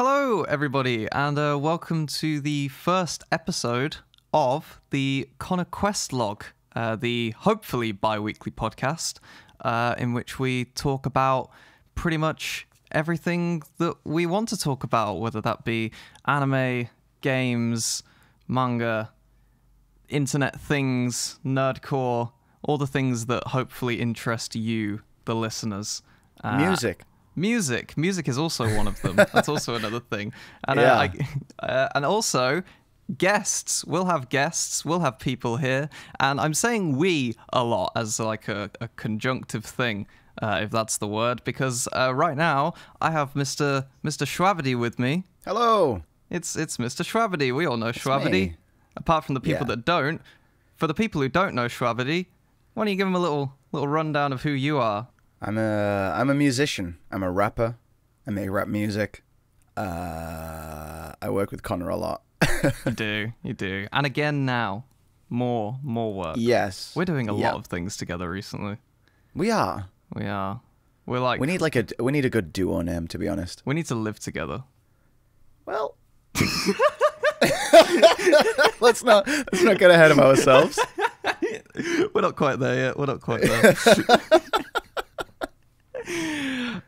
Hello, everybody, and welcome to the first episode of the Connor Quest Log, the hopefully bi-weekly podcast in which we talk about pretty much everything that we want to talk about, whether that be anime, games, manga, internet things, nerdcore, all the things that hopefully interest you, the listeners. Music is also one of them. That's also another thing. And and also guests. We'll have guests. We'll have people here. And I'm saying we a lot as like a conjunctive thing, if that's the word, because right now I have Mr. Shwabadi with me. Hello. It's Mr. Shwabadi. We all know Shwabadi. Apart from the people that don't. For the people who don't know Shwabadi, why don't you give them a little rundown of who you are? I'm a musician. I'm a rapper. I make rap music. I work with Connor a lot. You do. And again now, more work. Yes. We're doing a lot of things together recently. We are. We're like we need a good duo name, to be honest. We need to live together. Well, let's not get ahead of ourselves. We're not quite there yet. We're not quite there.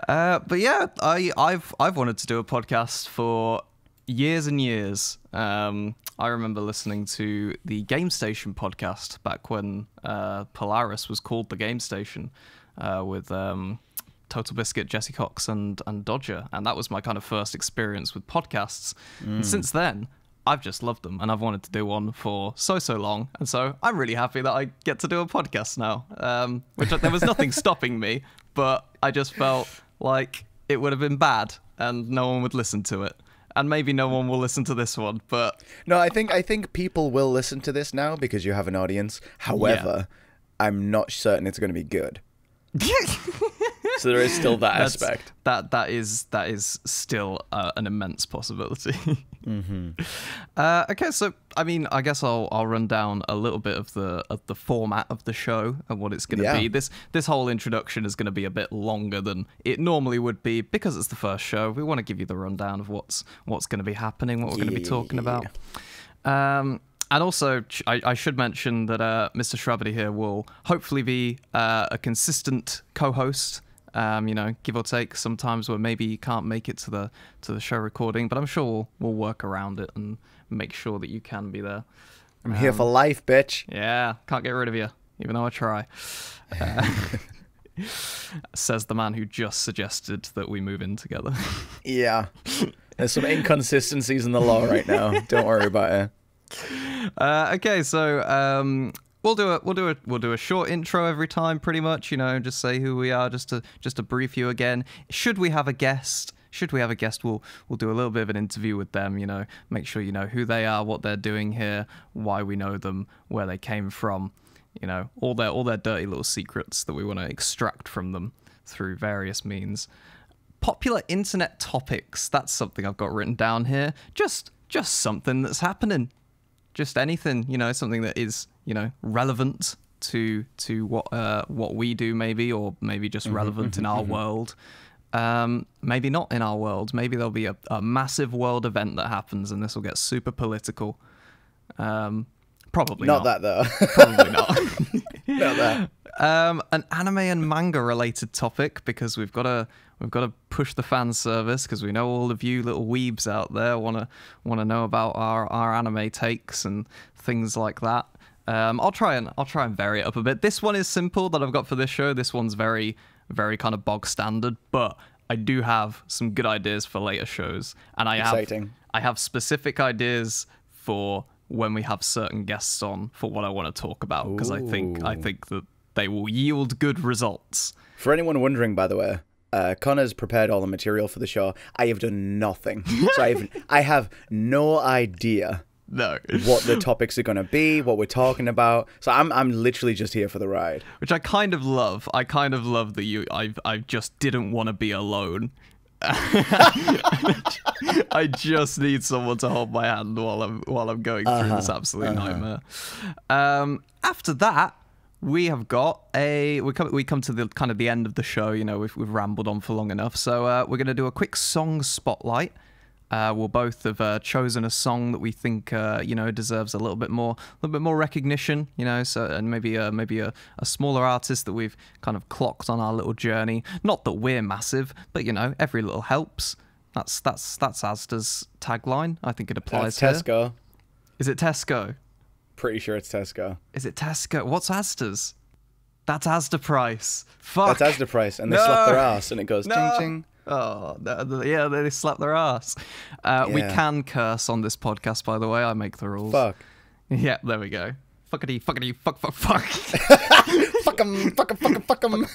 But yeah, I've wanted to do a podcast for years and years. I remember listening to the Game Station podcast back when Polaris was called the Game Station, with Total Biscuit, Jesse Cox, and Dodger, and that was my kind of first experience with podcasts. And since then, I've just loved them, and I've wanted to do one for so long, and so I'm really happy that I get to do a podcast now. There was nothing stopping me, but I just felt like it would have been bad, and no one would listen to it, and maybe no one will listen to this one. But no, I think people will listen to this now because you have an audience. However, I'm not certain it's going to be good. So there is still that aspect. That is still an immense possibility. Okay, so I mean, I guess I'll run down a little bit of the format of the show and what it's going to be. This whole introduction is going to be a bit longer than it normally would be because it's the first show. We want to give you the rundown of what's going to be happening, what we're going to be talking about. And also, I should mention that Mr. Shwabadi here will hopefully be a consistent co-host. Give or take. Sometimes where maybe you can't make it to the show recording, but I'm sure we'll work around it and make sure that you can be there. I'm here for life, bitch. Yeah, can't get rid of you, even though I try. Says the man who just suggested that we move in together. Yeah, there's some inconsistencies in the law right now. Don't worry about it. Okay, so we'll do a short intro every time, pretty much. Just say who we are, just to brief you again. Should we have a guest, we'll do a little bit of an interview with them. Make sure you know who they are, what they're doing here, why we know them, where they came from. All their dirty little secrets that we want to extract from them through various means. Popular internet topics. That's something I've got written down here. Just something that's happening. Just anything, something that is, relevant to what we do, maybe, or maybe just relevant in our world. Maybe not in our world. Maybe there'll be a massive world event that happens, and this will get super political. Probably not that though. Probably not. Not that. An anime and manga related topic, because we've got to push the fan service, because we know all of you little weebs out there want to know about our anime takes and things like that. I'll try and vary it up a bit. This one is simple that I've got for this show. This one's very, very kind of bog standard, but I do have some good ideas for later shows, and I have specific ideas for when we have certain guests on for what I want to talk about, because I think that they will yield good results. For anyone wondering, by the way, Connor's prepared all the material for the show. I have done nothing, so I have no idea what the topics are going to be, what we're talking about. So I'm literally just here for the ride, which I kind of love. I kind of love that I just didn't want to be alone. I just need someone to hold my hand while I'm going through this absolute nightmare. After that, we have got we come to the kind of the end of the show. We've rambled on for long enough, so we're going to do a quick song spotlight. We'll both have chosen a song that we think deserves a little bit more recognition. So and maybe a smaller artist that we've kind of clocked on our little journey. Not that we're massive, but every little helps. That's Asda's tagline. I think it applies here. That's Tesco. Is it Tesco? Pretty sure it's Tesco. Is it Tesco? What's Asda's? That's Asda Price. Fuck. That's Asda Price, and they slap their ass, and it goes ching ching. Oh, yeah, they slap their ass. We can curse on this podcast, by the way. I make the rules. Fuck. Yeah, there we go. Fuckity, fuck. Fuck 'em, fuck 'em, fuck 'em, fuck 'em.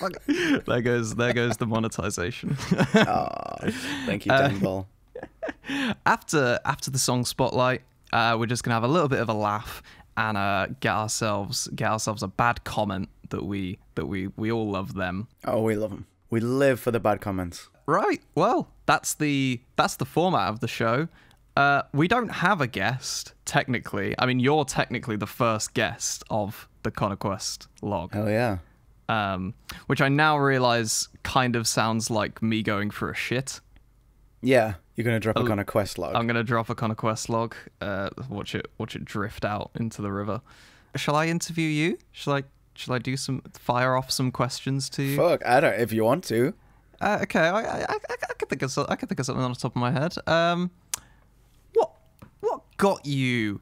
There goes the monetization. Thank you, Dunball. After the song Spotlight, we're just gonna have a little bit of a laugh and get ourselves a bad comment that we all love them. Oh, we love them. We live for the bad comments. Right. Well, that's the format of the show. We don't have a guest, technically. I mean, you're technically the first guest of the Conquest log. Hell yeah. Which I now realize kind of sounds like me going for a shit. Yeah, you're gonna drop a Conquest log. I'm gonna drop a Conquest log. Watch it drift out into the river. Shall I interview you? Shall I fire off some questions to you? Fuck, I don't. If you want to. Okay, I could think of something on the top of my head. What got you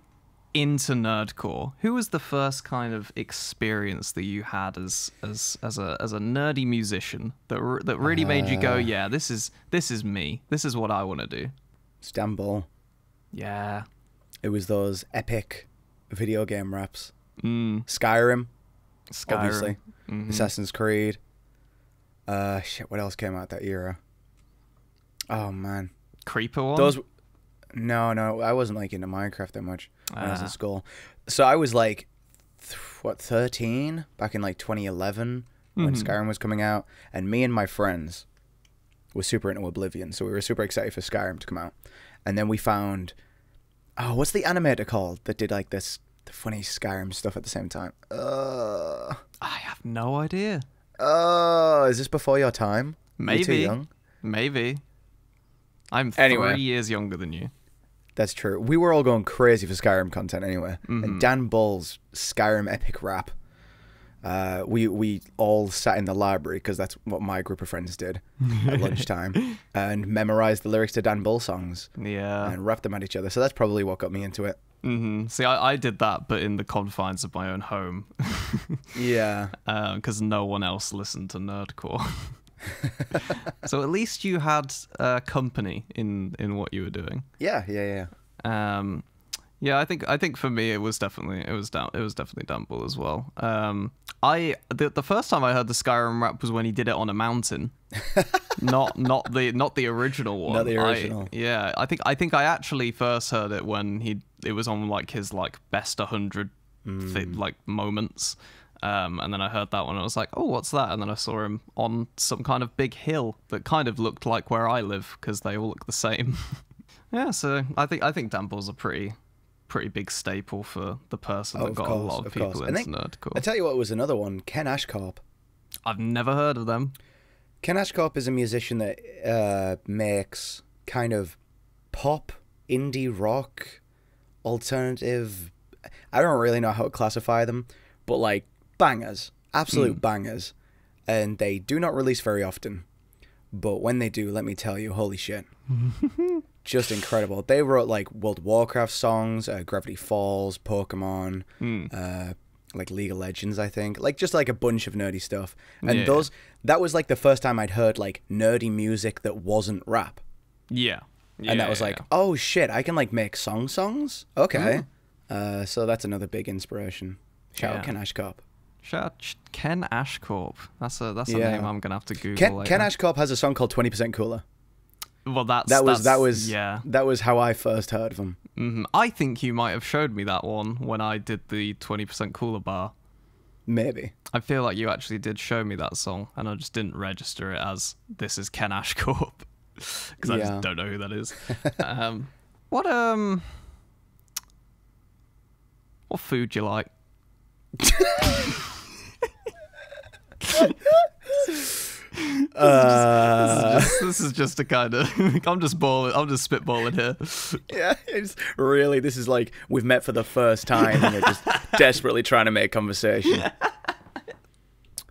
into Nerdcore? Who was the first kind of experience that you had as a nerdy musician that really made you go, yeah, this is me. This is what I want to do. Istanbul. Yeah. It was those epic video game raps. Skyrim. Obviously. Mm-hmm. Assassin's Creed. Shit, what else came out that era? Oh man. Creeper one? Those No, I wasn't like into Minecraft that much when I was in school. So I was like 13 back in like 2011 when Skyrim was coming out, and me and my friends were super into Oblivion, so we were super excited for Skyrim to come out. And then we found what's the animator called that did like the funny Skyrim stuff at the same time? I have no idea. Is this before your time? Maybe. You're too young? Maybe. I'm 3 years younger than you. That's true. We were all going crazy for Skyrim content anyway. And Dan Bull's Skyrim epic rap. We all sat in the library, because that's what my group of friends did at lunchtime, and memorized the lyrics to Dan Bull songs. Yeah. And rapped them at each other. So that's probably what got me into it. See, I did that, but in the confines of my own home. Yeah. Because no one else listened to Nerdcore. So at least you had company in what you were doing. Yeah. Yeah, I think for me it was definitely Dumble as well. The first time I heard the Skyrim rap was when he did it on a mountain. not the original one. Not the original. I think I actually first heard it when it was on like his like best 100 like moments. And then I heard that one and I was like, oh, what's that? And then I saw him on some kind of big hill that kind of looked like where I live, because they all look the same. Yeah, so I think Dumble's a pretty big staple for the person that got a lot of people into Nerdcore. I tell you what was another one, Ken Ashcorp. I've never heard of them. Ken Ashcorp is a musician that makes kind of pop, indie rock, alternative. I don't really know how to classify them, but like bangers, absolute bangers. And they do not release very often. But when they do, let me tell you, holy shit. Just incredible. They wrote like World of Warcraft songs, Gravity Falls, Pokemon, like League of Legends, I think. Like just like a bunch of nerdy stuff. And that was like the first time I'd heard like nerdy music that wasn't rap. Yeah. And that was like, oh shit, I can like make songs? Okay. So that's another big inspiration. Shout out Ken Ashcorp. Shout out Ken Ashcorp. That's a name I'm gonna have to Google. Ken Ashcorp has a song called 20% Cooler. Well, that was how I first heard of him. I think you might have showed me that one when I did the 20% Cooler bar. Maybe. I feel like you actually did show me that song, and I just didn't register it as this is Ken Ashcorp, because I just don't know who that is. What food do you like? This is just a kind of. I'm just spitballing here. Yeah, it's really. This is like we've met for the first time and we're just desperately trying to make conversation.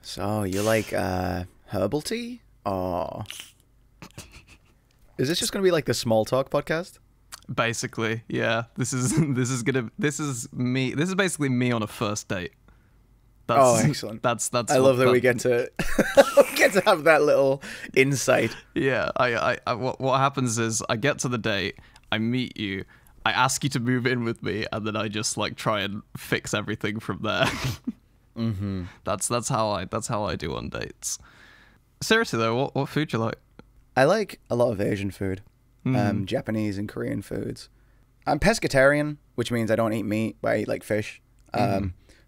So you like herbal tea, or is this just gonna be like the small talk podcast? Basically, yeah. This is me. This is basically me on a first date. Excellent. That's. I love that we get to have that little insight. Yeah. What happens is I get to the date, I meet you, I ask you to move in with me, and then I just like try and fix everything from there. Mm-hmm. That's how I do on dates. Seriously though, what food you like? I like a lot of Asian food, Japanese and Korean foods. I'm pescatarian, which means I don't eat meat, but I eat like fish.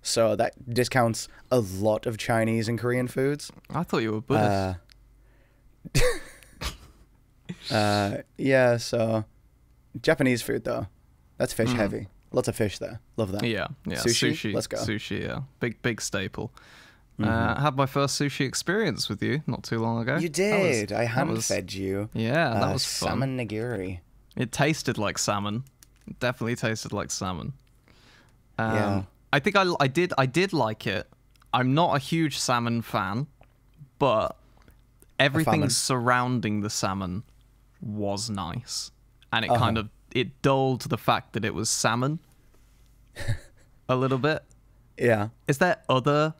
So that discounts a lot of Chinese and Korean foods. I thought you were Buddhist. Yeah, so Japanese food though, that's fish heavy. Lots of fish there. Love that. Yeah. Sushi. Let's go. Sushi, yeah. Big staple. I had my first sushi experience with you not too long ago. You did. I hand-fed you. Yeah, that was fun. Salmon nigiri. It tasted like salmon. It definitely tasted like salmon. Yeah. I think I did like it. I'm not a huge salmon fan, but everything surrounding the salmon was nice, and it kind of dulled the fact that it was salmon a little bit. Yeah. Is there other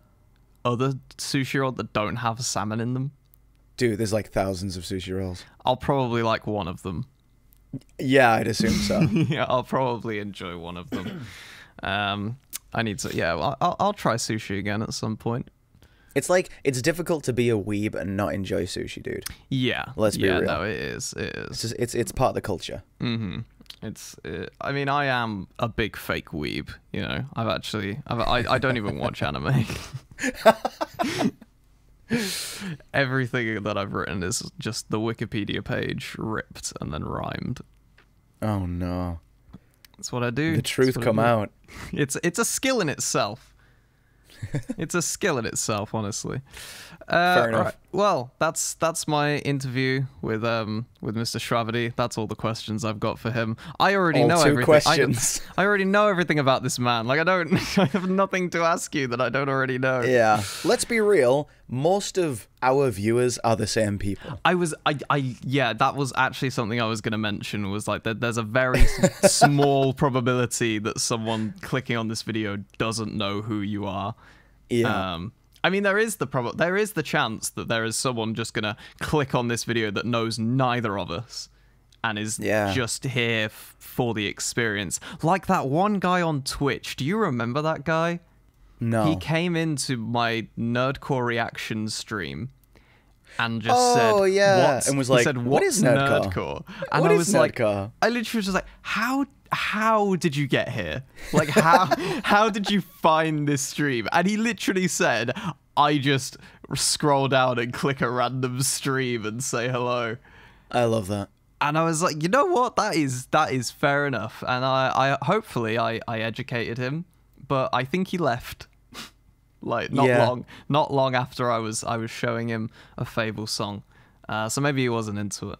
sushi rolls that don't have salmon in them? Dude, there's like thousands of sushi rolls. I'll probably like one of them. Yeah, I'd assume so. Yeah, I'll probably enjoy one of them. I need to. Yeah, I'll try sushi again at some point. It's like it's difficult to be a weeb and not enjoy sushi, dude. Yeah. Let's be real. No, it is. It is. It's part of the culture. Mm-hmm. I mean, I am a big fake weeb. You know, I don't even watch anime. Everything that I've written is just the Wikipedia page ripped and then rhymed. Oh no. That's what I do. The truth come out. It's a skill in itself. It's a skill in itself, honestly. Fair enough. Right. Well, that's my interview with Mr. Shwabadi. That's all the questions I've got for him. I already know everything. Questions. I already know everything about this man. Like I have nothing to ask you that I don't already know. Yeah. Let's be real. Most of our viewers are the same people. Yeah, that was actually something I was going to mention, was like that there's a very small probability that someone clicking on this video doesn't know who you are. Yeah. I mean, there is the chance that there is someone just gonna click on this video that knows neither of us and is just here for the experience. Like that one guy on Twitch. Do you remember that guy? No. He came into my Nerdcore reaction stream and just said, "Oh yeah," what? and was like, "What is Nerdcore?" And what I is was Nerdcore? like, I literally was just like, how did you get here? Like, how did you find this stream? And he literally said, I just scroll down and click a random stream and say hello. I love that. And I was like, you know what? That is fair enough. And I hopefully I educated him, but I think he left. Like not long after I was showing him a Fable song. So maybe he wasn't into it.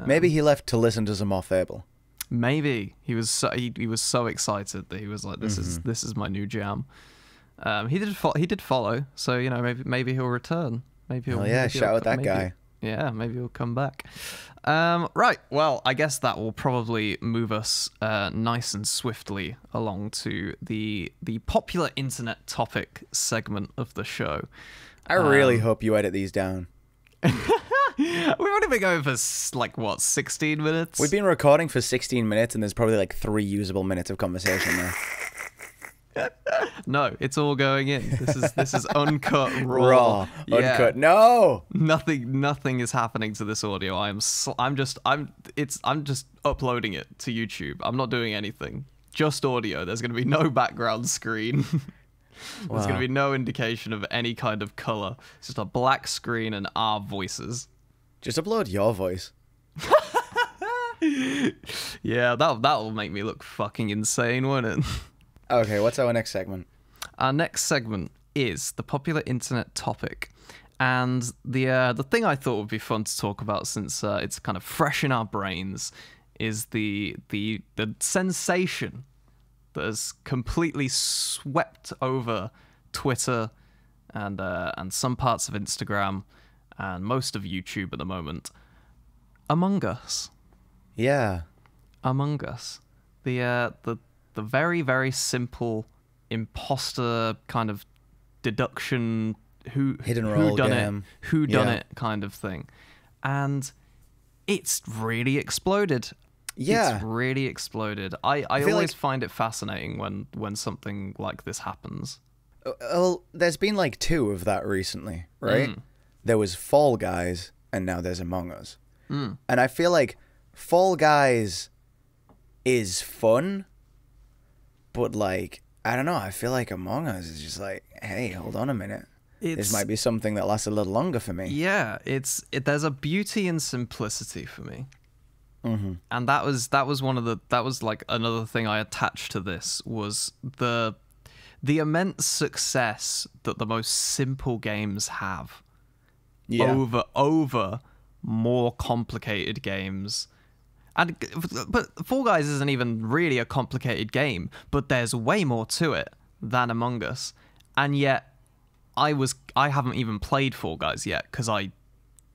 Maybe he left to listen to some more Fable. Maybe he was so excited that he was like, this is my new jam. He did follow, so you know, maybe he'll return. Maybe he'll shout out that guy. Yeah, maybe he'll come back. Right, well, I guess that will probably move us nice and swiftly along to the popular internet topic segment of the show. I really hope you edit these down. We've only been going for, 16 minutes? We've been recording for 16 minutes, and there's probably like 3 usable minutes of conversation there. No, it's all going in. This is uncut, raw. Uncut. No, nothing is happening to this audio. I'm just uploading it to YouTube. I'm not doing anything. Just audio. There's going to be no background screen. There's going to be no indication of any kind of color. It's just a black screen and our voices. Just upload your voice. Yeah, that'll make me look fucking insane, won't it? Okay, what's our next segment? Our next segment is the popular internet topic. And the thing I thought would be fun to talk about, since it's kind of fresh in our brains, is the sensation that has completely swept over Twitter and some parts of Instagram and most of YouTube at the moment. Among Us. Yeah. Among Us. The very, very simple imposter kind of deduction, hidden role game, who done it kind of thing. And it's really exploded. Yeah. It's really exploded. I always find it fascinating when something like this happens. Well, there's been like 2 of that recently, right? There was Fall Guys, and now there's Among Us. And I feel like Fall Guys is fun, but like, I don't know, I feel like Among Us is just like, hey, hold on a minute. This might be something that lasts a little longer for me. Yeah, there's a beauty in simplicity for me. And that was like another thing I attached to this, was the immense success that the most simple games have over more complicated games. But Fall Guys isn't even really a complicated game, but there's way more to it than Among Us. And yet I haven't even played Fall Guys yet, because I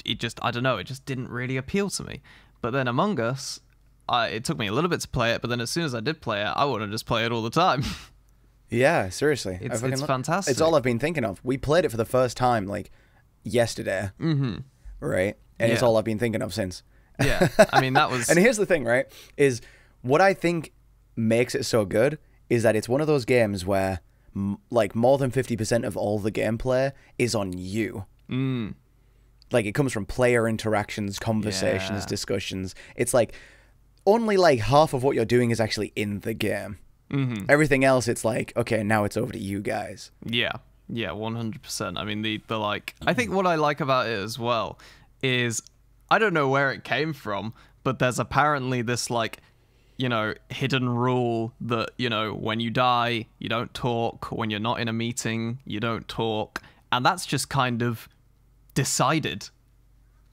don't know, it just didn't really appeal to me. But then Among Us, it took me a little bit to play it, but then as soon as I did play it, I want to just play it all the time. Yeah, seriously. It's fantastic. It's all I've been thinking of. We played it for the first time, like, yesterday. Right? And it's all I've been thinking of since. Yeah, I mean, that was... And here's the thing, right? Is what I think makes it so good is that it's one of those games where, like, more than 50% of all the gameplay is on you. Like, it comes from player interactions, conversations, discussions. It's like, only like half of what you're doing is actually in the game. Everything else, it's like, okay, now it's over to you guys. Yeah, 100%. I mean, the like... I think what I like about it as well is... I don't know where it came from, but there's apparently this, like, you know, hidden rule that, you know, when you die, you don't talk. When you're not in a meeting, you don't talk. And that's just kind of decided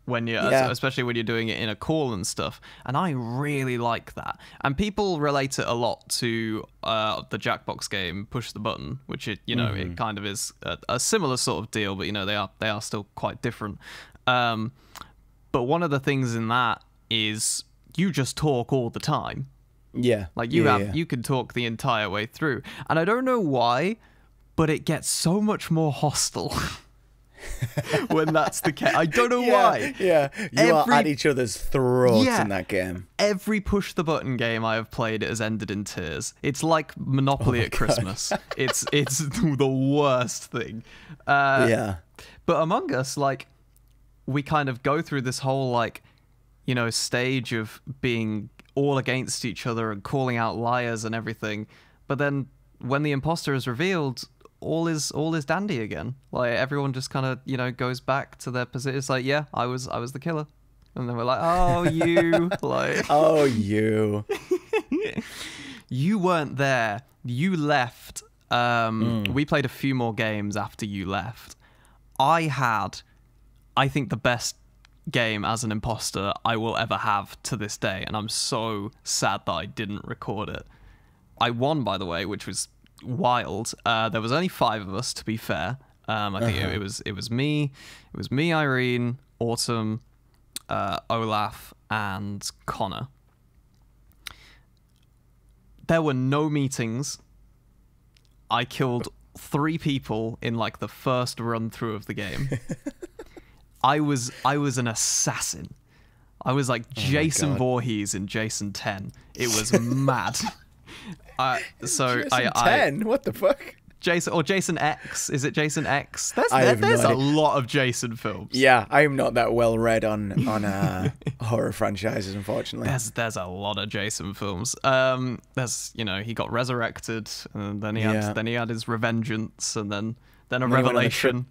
when you're, especially when you're doing it in a call and stuff. And I really like that. And people relate it a lot to the Jackbox game, Push the Button, which, it it kind of is a similar sort of deal, but, you know, they are still quite different. But one of the things in that is you just talk all the time. Yeah. Like you can talk the entire way through. And I don't know why, but it gets so much more hostile when that's the case. I don't know why. Yeah. You are at each other's throats in that game. Every push the button game I have played, it has ended in tears. It's like Monopoly at Christmas. It's the worst thing. But Among Us, like, we kind of go through this whole, like, you know, stage of being all against each other and calling out liars and everything. But then when the imposter is revealed, all is dandy again. Like, everyone just kind of, you know, goes back to their position. It's like, yeah, I was the killer. And then we're like, oh, you. Like, oh, you. You weren't there. You left. We played a few more games after you left. I think the best game as an imposter I will ever have to this day, and I'm so sad that I didn't record it. I won, by the way, which was wild. There was only 5 of us, to be fair. I think it was me, Irene, Autumn, Olaf, and Connor. There were no meetings. I killed 3 people in, like, the first run through of the game. I was an assassin. I was like Jason Voorhees in Jason 10. It was mad. Jason 10? What the fuck? Jason X. Is it Jason X? There's a lot of Jason films. Yeah, I am not that well read on horror franchises, unfortunately. There's a lot of Jason films. There's, you know, he got resurrected, and then he had his revengeance, and then a revelation.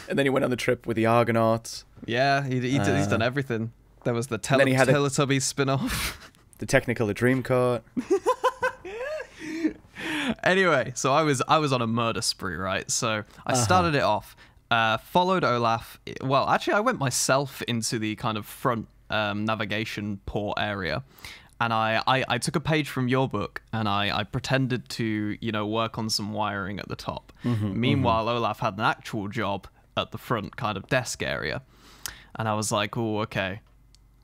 And then he went on the trip with the Argonauts. Yeah, he's done everything. There was the Teletubbies spin-off. The Technicolor Dreamcoat. Anyway, so I was on a murder spree, right? So I started it off Followed Olaf. Well, actually, I went myself into the kind of front navigation port area. And I took a page from your book and I pretended to, work on some wiring at the top. Meanwhile, Olaf had an actual job at the front kind of desk area. And I was like, oh, okay.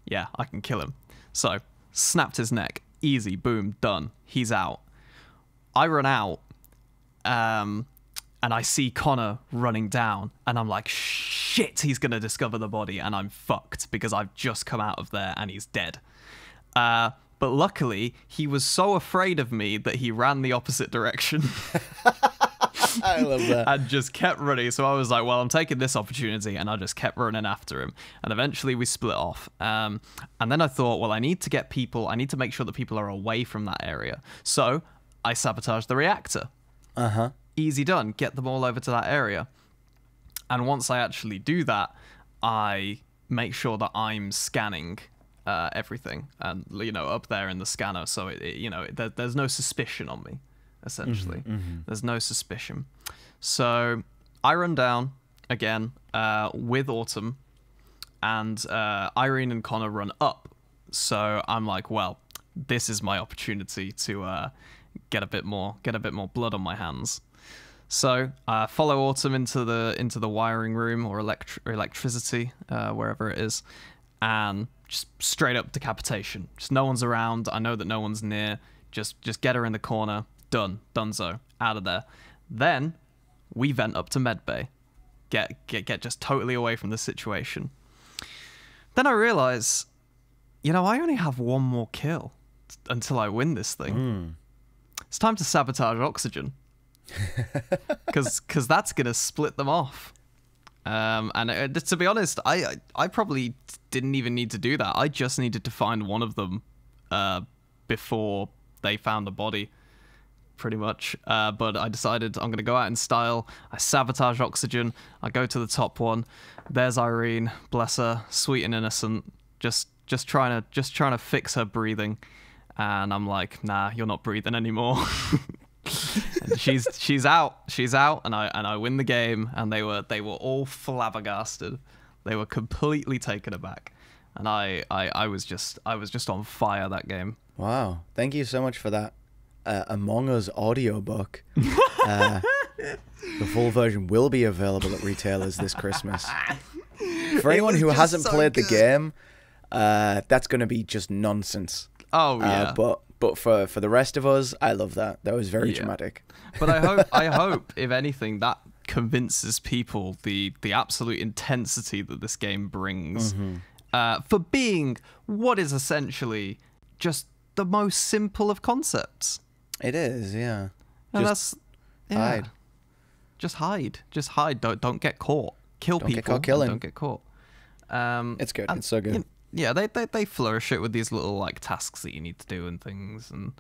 Yeah, I can kill him. So, snapped his neck. Easy, boom, done. He's out. I run out. And I see Connor running down. And I'm like, shit, he's going to discover the body. And I'm fucked because I've just come out of there and he's dead. But luckily, he was so afraid of me that he ran the opposite direction. I love that. And just kept running. So I was like, well, I'm taking this opportunity. And I just kept running after him. And eventually we split off. And then I thought, well, I need to make sure that people are away from that area. So I sabotaged the reactor. Easy done. Get them all over to that area. And once I actually do that, I make sure that I'm scanning everything and up there in the scanner, so there's no suspicion on me, essentially. There's no suspicion. So I run down again with Autumn, and Irene and Connor run up. So I'm like, well, this is my opportunity to get a bit more blood on my hands. So follow Autumn into the wiring room or electricity, wherever it is, and just straight up decapitation. Just no one's around. I know that no one's near. Just get her in the corner. Done. Donezo. Out of there. Then we vent up to medbay. Get just totally away from the situation. Then I realize, I only have one more kill until I win this thing. It's time to sabotage oxygen. Because that's going to split them off. And to be honest, I probably didn't even need to do that. I just needed to find one of them before they found the body, pretty much. But I decided I'm going to go out in style. I sabotage oxygen. I go to the top one. There's Irene, bless her, sweet and innocent, just trying to fix her breathing. And I'm like, nah, you're not breathing anymore. And she's out, and I win the game, and they were all flabbergasted. They were completely taken aback, and I was just on fire that game. Wow, thank you so much for that Among Us audiobook. The full version will be available at retailers this Christmas. For anyone who hasn't played the game, that's going to be just nonsense. Oh yeah, But for the rest of us, I love that. That was very dramatic. But I hope, if anything, that convinces people the absolute intensity that this game brings for being what is essentially just the most simple of concepts. It is, yeah. And hide. Just hide. Don't get caught. Kill people. Get caught killing. Don't get caught. It's good. It's so good. Yeah, they flourish it with these little tasks that you need to do and things, and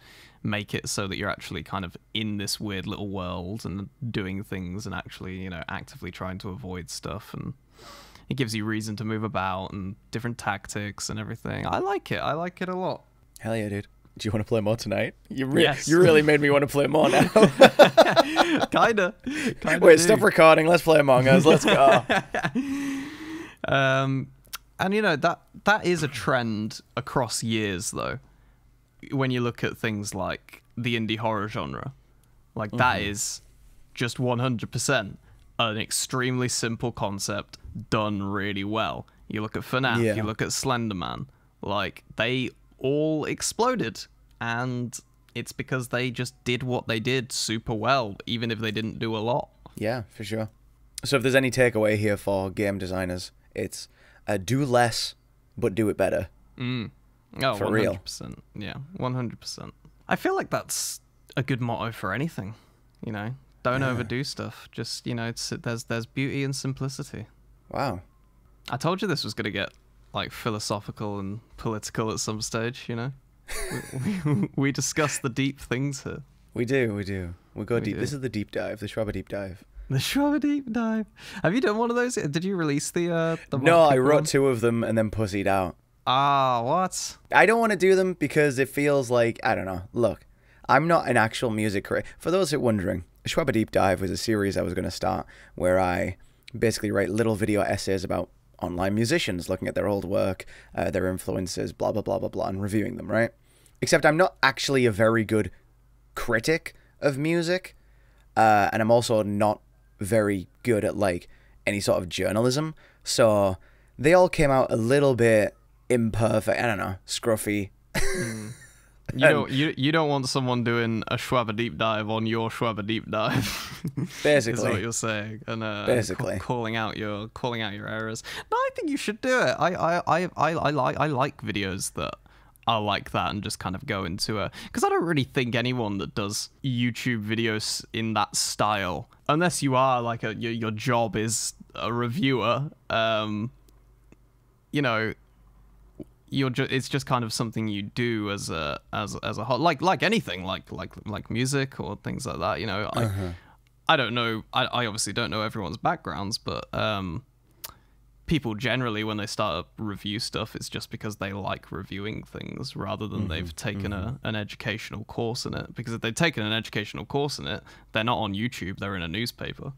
make it so that you're actually kind of in this weird little world and doing things and actually actively trying to avoid stuff, and it gives you reason to move about and different tactics and everything. I like it a lot. Hell yeah, dude. Do you want to play more tonight? Yes. You really made me want to play more now. Kinda Wait, stop recording. Let's play Among Us. Let's go. And that is a trend across years, though. When you look at things like the indie horror genre, that is just 100% an extremely simple concept done really well. You look at FNAF, you look at Slenderman, they all exploded, and it's because they just did what they did super well, even if they didn't do a lot. Yeah, for sure. So if there's any takeaway here for game designers, it's do less, but do it better. Oh, for 100%. Real. Yeah, 100%. I feel like that's a good motto for anything. Don't overdo stuff. Just there's beauty in simplicity. Wow. I told you this was gonna get philosophical and political at some stage. We discuss the deep things here. We do. We go deep. This is the deep dive, the Shwabadi deep dive. The Shwabadi deep dive. Have you done one of those? Did you release the No, I wrote 2 of them and then pussied out. Ah, what? I don't want to do them because it feels like, I don't know. Look, I'm not an actual music creator. For those who are wondering, Shwabadi Deep Dive was a series I was going to start where I basically write little video essays about online musicians, looking at their old work, their influences, blah, blah, blah, blah, blah, and reviewing them, right? Except I'm not actually a very good critic of music, and I'm also not very good at, like, any sort of journalism, so they all came out a little bit imperfect, I don't know, scruffy. You don't want someone doing a Shwabadi deep dive on your Shwabadi deep dive. Basically, is what you're saying, and basically calling out your errors. No, I think you should do it. I like videos that are like that and just kind of go into because I don't really think anyone that does YouTube videos in that style, unless you are like your job is a reviewer, you know, it's just kind of something you do as a like anything, like music or things like that, you know. I don't know, I obviously don't know everyone's backgrounds, but people generally, when they start to review stuff, it's just because they like reviewing things rather than they've taken an educational course in it. Because if they've taken an educational course in it, they're not on YouTube, they're in a newspaper.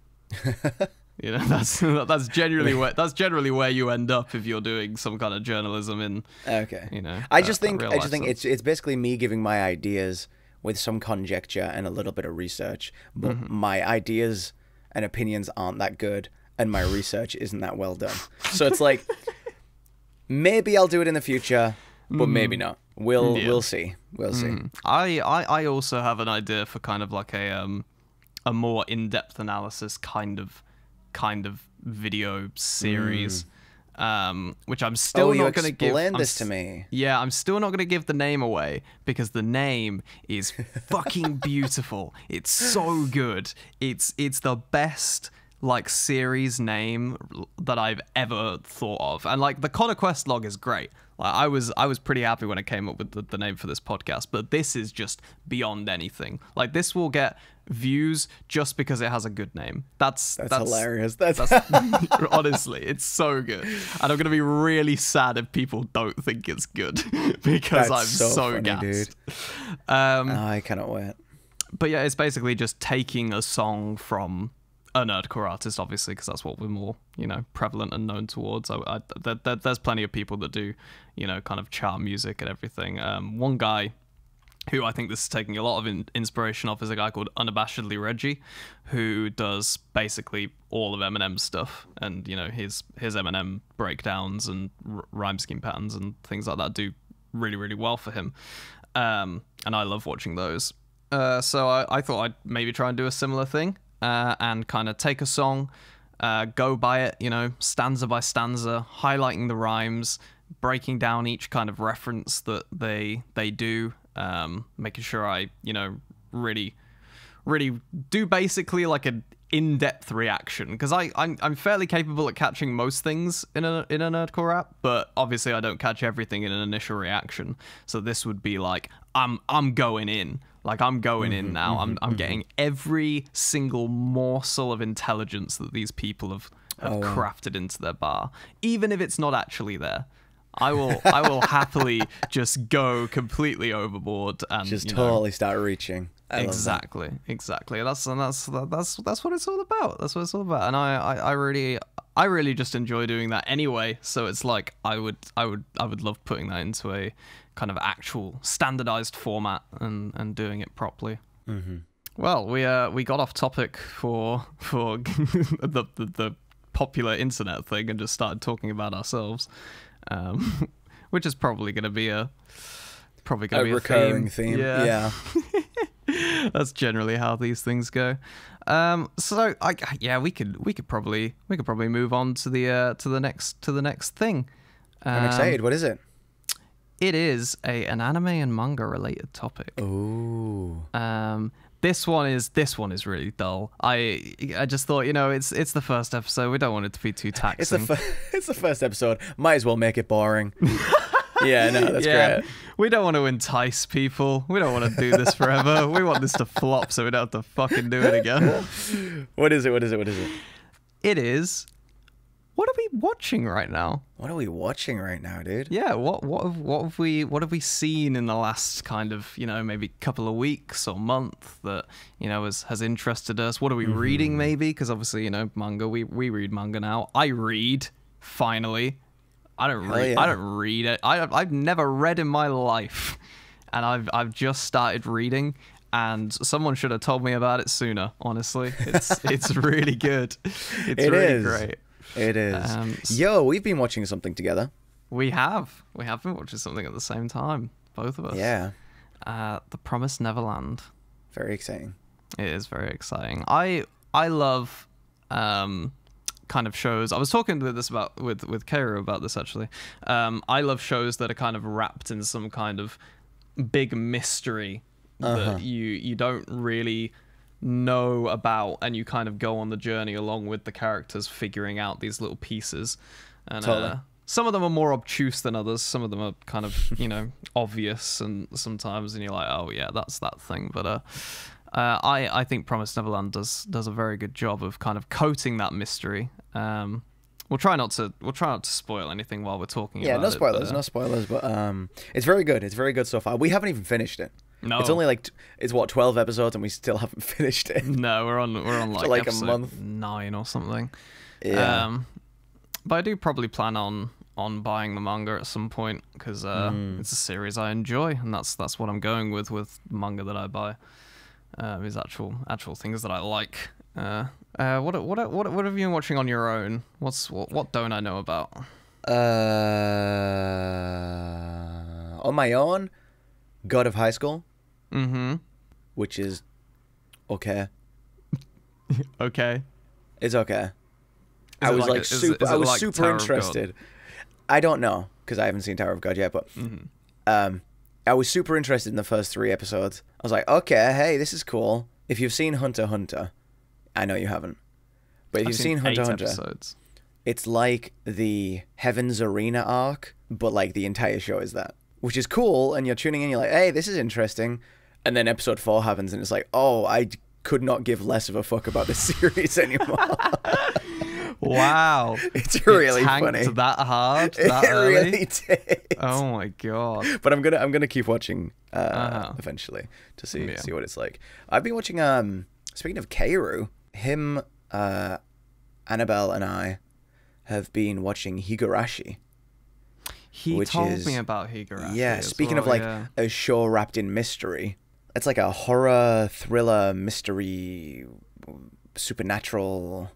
You know, that's generally where you end up if you're doing some kind of journalism in. Okay. You know, I just think it's basically me giving my ideas with some conjecture and a little bit of research, but my ideas and opinions aren't that good, and my research isn't that well done. So it's like, maybe I'll do it in the future, but maybe not. We'll see. We'll see. I also have an idea for kind of like a more in-depth analysis kind of video series, which I'm still not going to give. Explain this to me. Yeah, I'm still not going to give the name away because the name is fucking beautiful. It's so good. It's the best like series name that I've ever thought of, and like the Connor Quest log is great. Like I was pretty happy when I came up with the name for this podcast, but this is just beyond anything. Like this will get views just because it has a good name. That's hilarious. That's honestly, it's so good, and I'm gonna be really sad if people don't think it's good because I'm so funny, gassed. Dude. I cannot wait. But yeah, it's basically just taking a song from a nerdcore artist, obviously, because that's what we're more, you know, prevalent and known towards. There's plenty of people that do, you know, kind of chart music and everything. One guy who I think this is taking a lot of inspiration off is a guy called Unabashedly Reggie, who does basically all of Eminem's stuff, and you know his Eminem breakdowns and rhyme scheme patterns and things like that do really, really well for him, and I love watching those. So I thought I'd maybe try and do a similar thing. And kind of take a song, go by it, you know, stanza by stanza, highlighting the rhymes, breaking down each kind of reference that they do, making sure I, you know, really do basically like an in-depth reaction, because I'm fairly capable at catching most things in a nerdcore app, but obviously I don't catch everything in an initial reaction. So this would be like I'm going in. Like, I'm going in now. I'm getting every single morsel of intelligence that these people have crafted into their bar, even if it's not actually there. I will happily just go completely overboard and just totally start reaching. Exactly. That's what it's all about. That's what it's all about. And I really just enjoy doing that anyway. So it's like I would love putting that into a kind of actual standardized format and doing it properly. Well, we got off topic for the popular internet thing and just started talking about ourselves, which is probably going to be a recurring theme. Yeah. That's generally how these things go. So we could probably move on to the next thing. I'm excited. What is it? It is an anime and manga related topic. Ooh. This one is really dull. I just thought, you know, it's the first episode. We don't want it to be too taxing. It's the first episode. Might as well make it boring. Yeah, no, that's great. We don't want to entice people. We don't want to do this forever. We want this to flop so we don't have to fucking do it again. What is it? It is what are we watching right now? What are we watching right now, dude? Yeah, what have we seen in the last kind of, maybe couple of weeks or month that, has interested us? What are we reading maybe? Because obviously, manga, we read manga now. I read, finally. I don't read it. I've never read in my life. And I've just started reading, and someone should have told me about it sooner, honestly. It's really good. It's really great. It is. Yo, we've been watching something together. We have been watching something at the same time, both of us. Yeah. The Promised Neverland. Very exciting. It is very exciting. I love kind of shows. I was talking with Kairo about this actually. I love shows that are kind of wrapped in some kind of big mystery that you don't really know about, and you kind of go on the journey along with the characters figuring out these little pieces. And totally. Some of them are more obtuse than others. Some of them are kind of obvious, and sometimes and you're like, oh yeah, that's that thing. But I think Promised Neverland does a very good job of kind of coating that mystery. We'll try not to spoil anything while we're talking about it. Yeah, no spoilers, but it's very good. It's very good so far. We haven't even finished it. No. It's only it's 12 episodes and we still haven't finished it. No, we're on like a month 9 or something. Yeah. But I do probably plan on buying the manga at some point, because it's a series I enjoy, and that's what I'm going with manga that I buy. Is actual things that I like. What have you been watching on your own? What don't I know about? On my own, God of High School. Mm-hmm. Which is okay. Okay. It's okay. I was super interested. I don't know, because I haven't seen Tower of God yet, but I was super interested in the first 3 episodes. I was like, okay, hey, this is cool. If you've seen Hunter x Hunter, I know you haven't, but if you've seen Hunter x Hunter, episodes. It's like the Heaven's Arena arc, but like the entire show is that, which is cool, and you're tuning in, you're like, hey, this is interesting. And then episode 4 happens, and it's like, oh, I could not give less of a fuck about this series anymore. Wow. It's really funny. That hard? That it early? really did. Oh my god. But I'm gonna keep watching eventually to see what it's like. I've been watching speaking of Keiru, him, Annabelle and I have been watching Higurashi. He told me about Higurashi. Yeah, speaking of a show wrapped in mystery. It's like a horror, thriller, mystery, supernatural,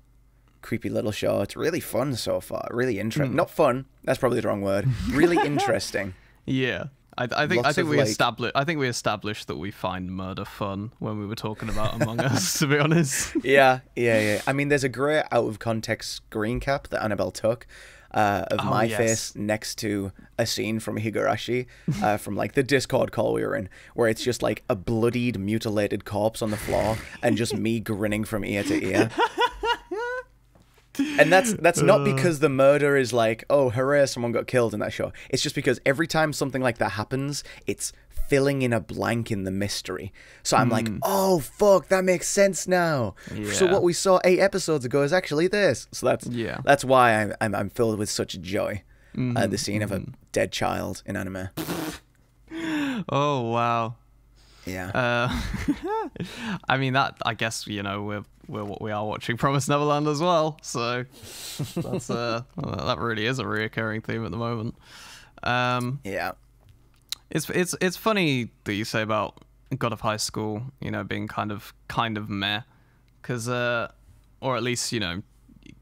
creepy little show. It's really fun so far. Really interesting. Not fun. That's probably the wrong word. Really interesting. Yeah. I think we established that we find murder fun when we were talking about Among Us, to be honest. Yeah. I mean, there's a great out of context screen cap that Annabelle took of my face next to a scene from Higurashi from like the Discord call we were in, where it's just like a bloodied, mutilated corpse on the floor and just me grinning from ear to ear. And that's not because the murder is like, oh, hooray, someone got killed in that show. It's just because every time something like that happens, it's filling in a blank in the mystery. So I'm like, oh, fuck, that makes sense now. Yeah. So what we saw 8 episodes ago is actually this. So that's why I'm filled with such joy. The scene of a dead child in anime. Oh, wow. Yeah. I mean, that, I guess, we are watching Promised Neverland as well, so that's that really is a reoccurring theme at the moment. Yeah. It's funny that you say about God of High School, being kind of meh, because or at least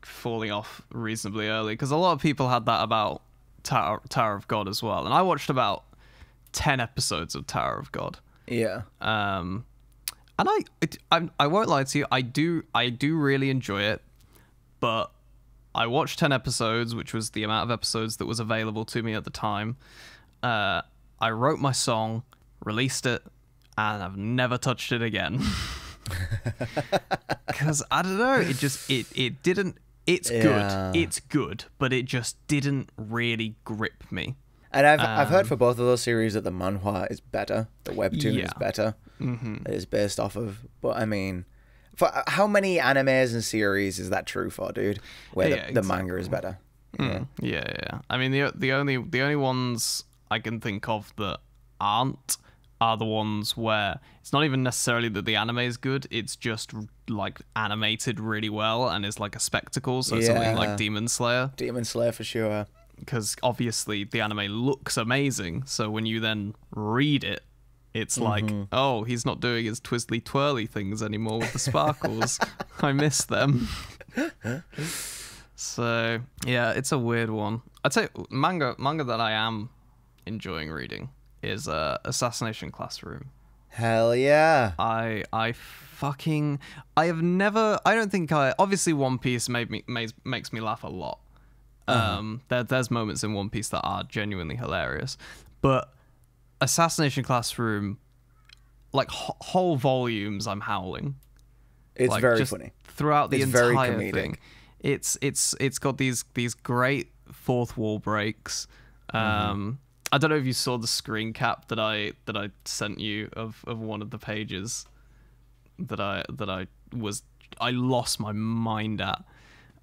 falling off reasonably early, because a lot of people had that about Tower of God as well, and I watched about 10 episodes of Tower of God. Yeah. And I won't lie to you, I do really enjoy it, but I watched 10 episodes, which was the amount of episodes that was available to me at the time. I wrote my song, released it, and I've never touched it again. Because I don't know, it didn't. It's good, but it just didn't really grip me. And I've heard for both of those series that the manhwa is better, the webtoon is better, that it's based off of. But I mean, For how many animes and series is that true for, dude? Where the manga is better. Yeah. I mean, the only ones I can think of that aren't are the ones where it's not even necessarily that the anime is good, it's just like animated really well and is like a spectacle. So something like Demon Slayer. Demon Slayer for sure. Because obviously the anime looks amazing, so when you then read it, it's like, oh, he's not doing his twizzly twirly things anymore with the sparkles. I miss them. So yeah, it's a weird one. I'd say manga that I am enjoying reading is Assassination Classroom. Hell yeah. I don't think obviously One Piece makes me laugh a lot. There's moments in One Piece that are genuinely hilarious, but Assassination Classroom, like whole volumes, I'm howling. It's like, very funny throughout the entire very thing. It's got these great fourth wall breaks. I don't know if you saw the screen cap that I sent you of one of the pages that I lost my mind at.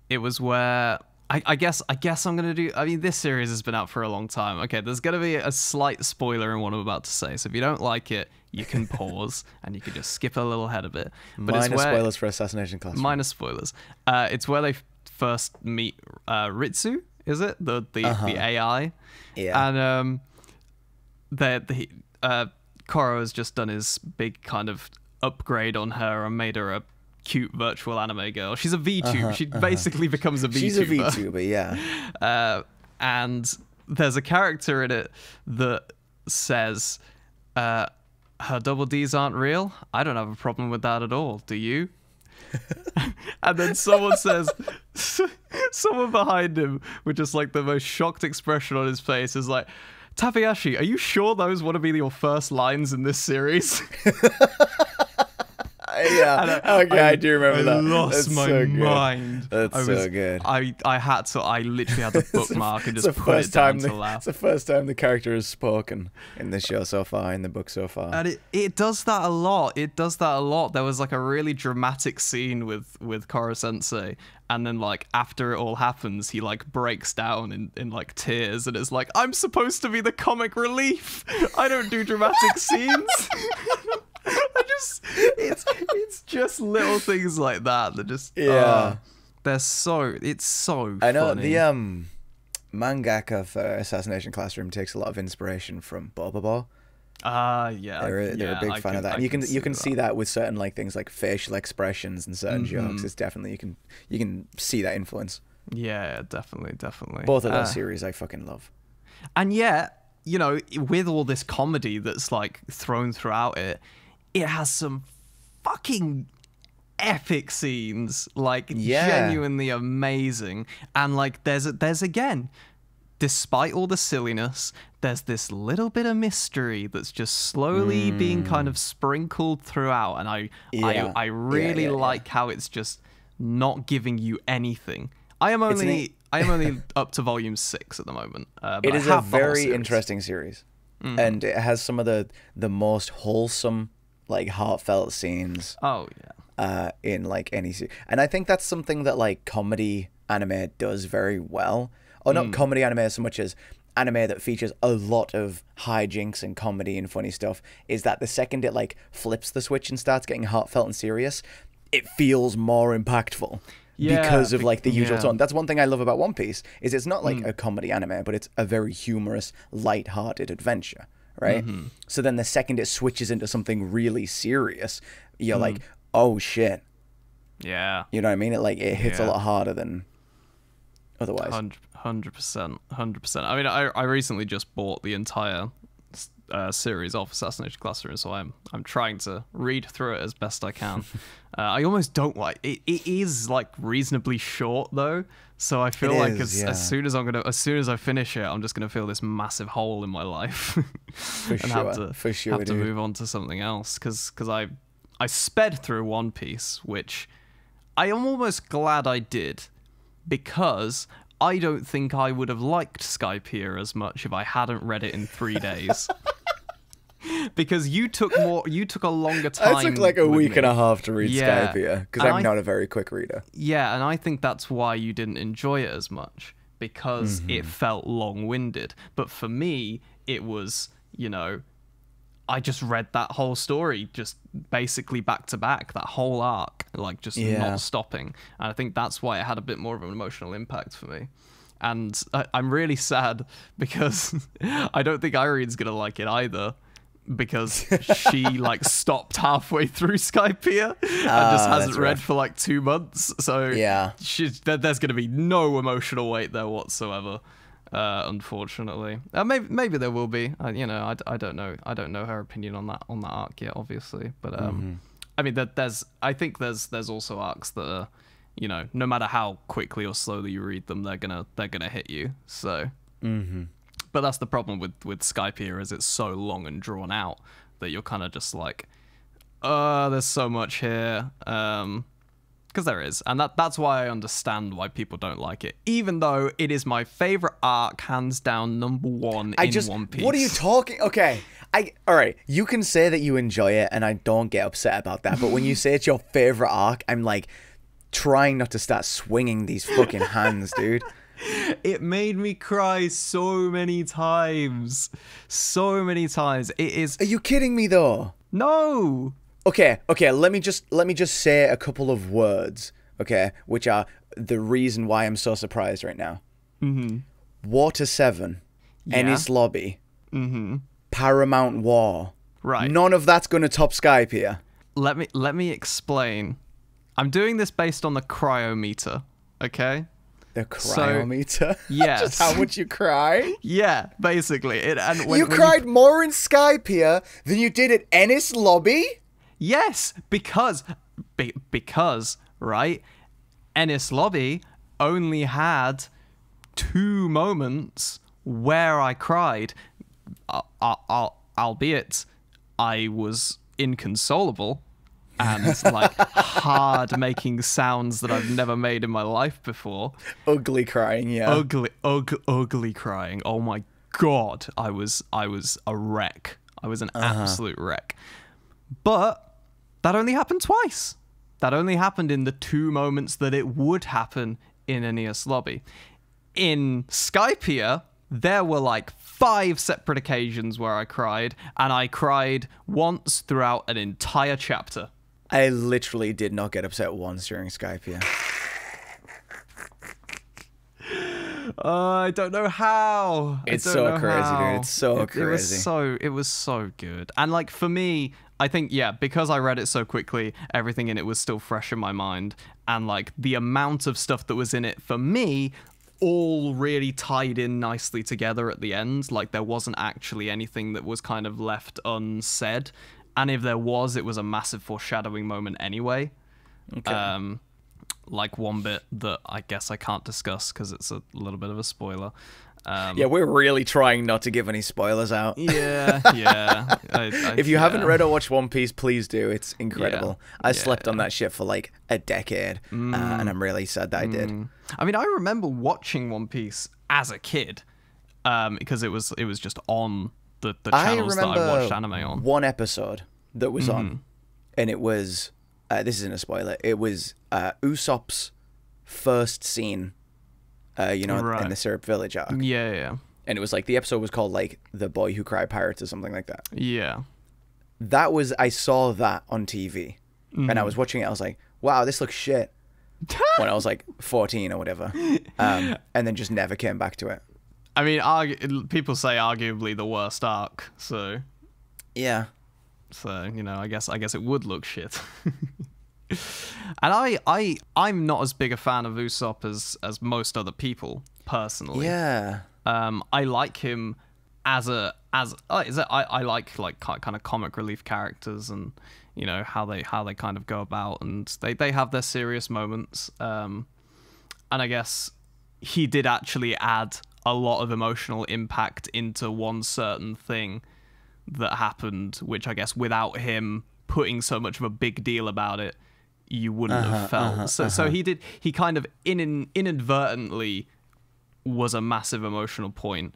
It was where I guess I'm gonna do. I mean, this series has been out for a long time. Okay, there's gonna be a slight spoiler in what I'm about to say. So if you don't like it, you can pause and you can just skip a little ahead of it. But minus spoilers for Assassination Classroom. Minus spoilers. It's where they first meet Ritsu. Is it the AI? Yeah. And Koro has just done his big kind of upgrade on her and made her a cute virtual anime girl. She's a VTuber. She basically becomes a VTuber. She's a VTuber, yeah. And there's a character in it that says, her double Ds aren't real. I don't have a problem with that at all. Do you? And then someone says, someone behind him with just like the most shocked expression on his face is like, Tabayashi, are you sure those want to be your first lines in this series? Yeah, I do remember that. I lost my mind. That's so good. I literally had the bookmark and just put it down to laugh. It's the first time the character has spoken in the show so far, in the book so far. And it does that a lot. There was like a really dramatic scene with Koro Sensei, and then like after it all happens, he like breaks down in like tears, and it's like, I'm supposed to be the comic relief. I don't do dramatic scenes. It's just little things like that just it's so I know funny. The mangaka for Assassination Classroom takes a lot of inspiration from Bobobo. Yeah, they're a big fan of that. And you can see that with certain like things like facial expressions and certain jokes. It's definitely you can see that influence. Yeah, definitely. Both of those series I fucking love. And yet, you know, with all this comedy that's like thrown throughout it has some fucking epic scenes, like genuinely amazing. And like there's again, despite all the silliness, there's this little bit of mystery that's just slowly being kind of sprinkled throughout, and I really like how it's just not giving you anything. I am only up to volume 6 at the moment. It is a very interesting series, and it has some of the most wholesome, like heartfelt scenes. In like any series, and I think that's something that like comedy anime does very well. Or not comedy anime so much as anime that features a lot of hijinks and comedy and funny stuff, is that the second it like flips the switch and starts getting heartfelt and serious, it feels more impactful. Because of like the usual tone. That's one thing I love about One Piece, is it's not like a comedy anime, but it's a very humorous, light-hearted adventure, right? So then the second it switches into something really serious, you're like, oh shit. Yeah. You know what I mean? It hits a lot harder than otherwise. 100%. I mean, I recently just bought the entire series of Assassination Classroom, so I'm trying to read through it as best I can. I almost don't like it. It is like reasonably short though, so I feel like as soon as I finish it, I'm just gonna feel this massive hole in my life and have to move on to something else, because I sped through One Piece, which I am almost glad I did, because I don't think I would have liked Skypiea as much if I hadn't read it in 3 days. because you took a longer time. I took like a week me. and a half to read Skypiea because I'm And not a very quick reader. Yeah, and I think that's why you didn't enjoy it as much, because it felt long-winded. But for me, it was, you know, I just read that whole story just basically back to back, that whole arc, like just not stopping. And I think that's why it had a bit more of an emotional impact for me. And I'm really sad because I don't think Irene's going to like it either, because she like stopped halfway through Skypiea and just hasn't read for like 2 months. So there's going to be no emotional weight there whatsoever. Unfortunately, maybe there will be. You know, I don't know. I don't know her opinion on that arc yet, obviously. But I mean, I think there's also arcs that are, you know, no matter how quickly or slowly you read them, they're gonna hit you. So, but that's the problem with Skypiea, is it's so long and drawn out that you're kind of just like, there's so much here. Because there is, and that's why I understand why people don't like it, even though it is my favorite arc, hands down, number one in One Piece. What are you talking? Okay, all right. You can say that you enjoy it, and I don't get upset about that. But when you say it's your favorite arc, I'm like trying not to start swinging these fucking hands, dude. It made me cry so many times. So many times. It is. Are you kidding me though? No. Okay, let me just say a couple of words, okay, which are the reason why I'm so surprised right now. Water 7, Enies Lobby, Paramount War. Right. None of that's going to top Skypiea. Let me explain. I'm doing this based on the cryometer, okay? The cryometer? Yes. Just how much you cry? Yeah, basically. You cried more in Skypiea than you did at Enies Lobby? Yes, because right, Enies Lobby only had 2 moments where I cried, albeit I was inconsolable and like hard making sounds that I've never made in my life before. Ugly crying, yeah. Ugly crying. Oh my god, I was a wreck. I was an absolute wreck. But that only happened twice. That only happened in the 2 moments that it would happen in Enies Lobby. In Skypiea, there were like 5 separate occasions where I cried, and I cried once throughout an entire chapter. I literally did not get upset once during Skypiea. I don't know how. It's so crazy, dude. It's so crazy. It was so good. And like for me, I think, because I read it so quickly, everything in it was still fresh in my mind. And like the amount of stuff that was in it for me all really tied in nicely together at the end. Like there wasn't actually anything that was kind of left unsaid. And if there was, it was a massive foreshadowing moment anyway. Okay. Like one bit that I guess I can't discuss because it's a little bit of a spoiler. We're really trying not to give any spoilers out. Yeah. If you haven't read or watched One Piece, please do. It's incredible. I slept on that shit for like a decade, and I'm really sad that I did. I mean, I remember watching One Piece as a kid, because it was just on the channels that I watched anime on. One episode that was on, and it was this isn't a spoiler. It was Usopp's first scene. In the Syrup Village arc. Yeah. And it was like, the episode was called like The Boy Who Cried Pirates or something like that. Yeah. I saw that on TV. And I was watching it, I was like, wow, this looks shit. When I was like 14 or whatever. And then just never came back to it. I mean, people say arguably the worst arc, so. Yeah. So, I guess it would look shit. And I'm not as big a fan of Usopp as most other people personally. Yeah. I like him I like kind of comic relief characters, and how they kind of go about, and they have their serious moments. And I guess he did actually add a lot of emotional impact into one certain thing that happened, which I guess without him putting so much of a big deal about it, you wouldn't have felt. So he kind of inadvertently was a massive emotional point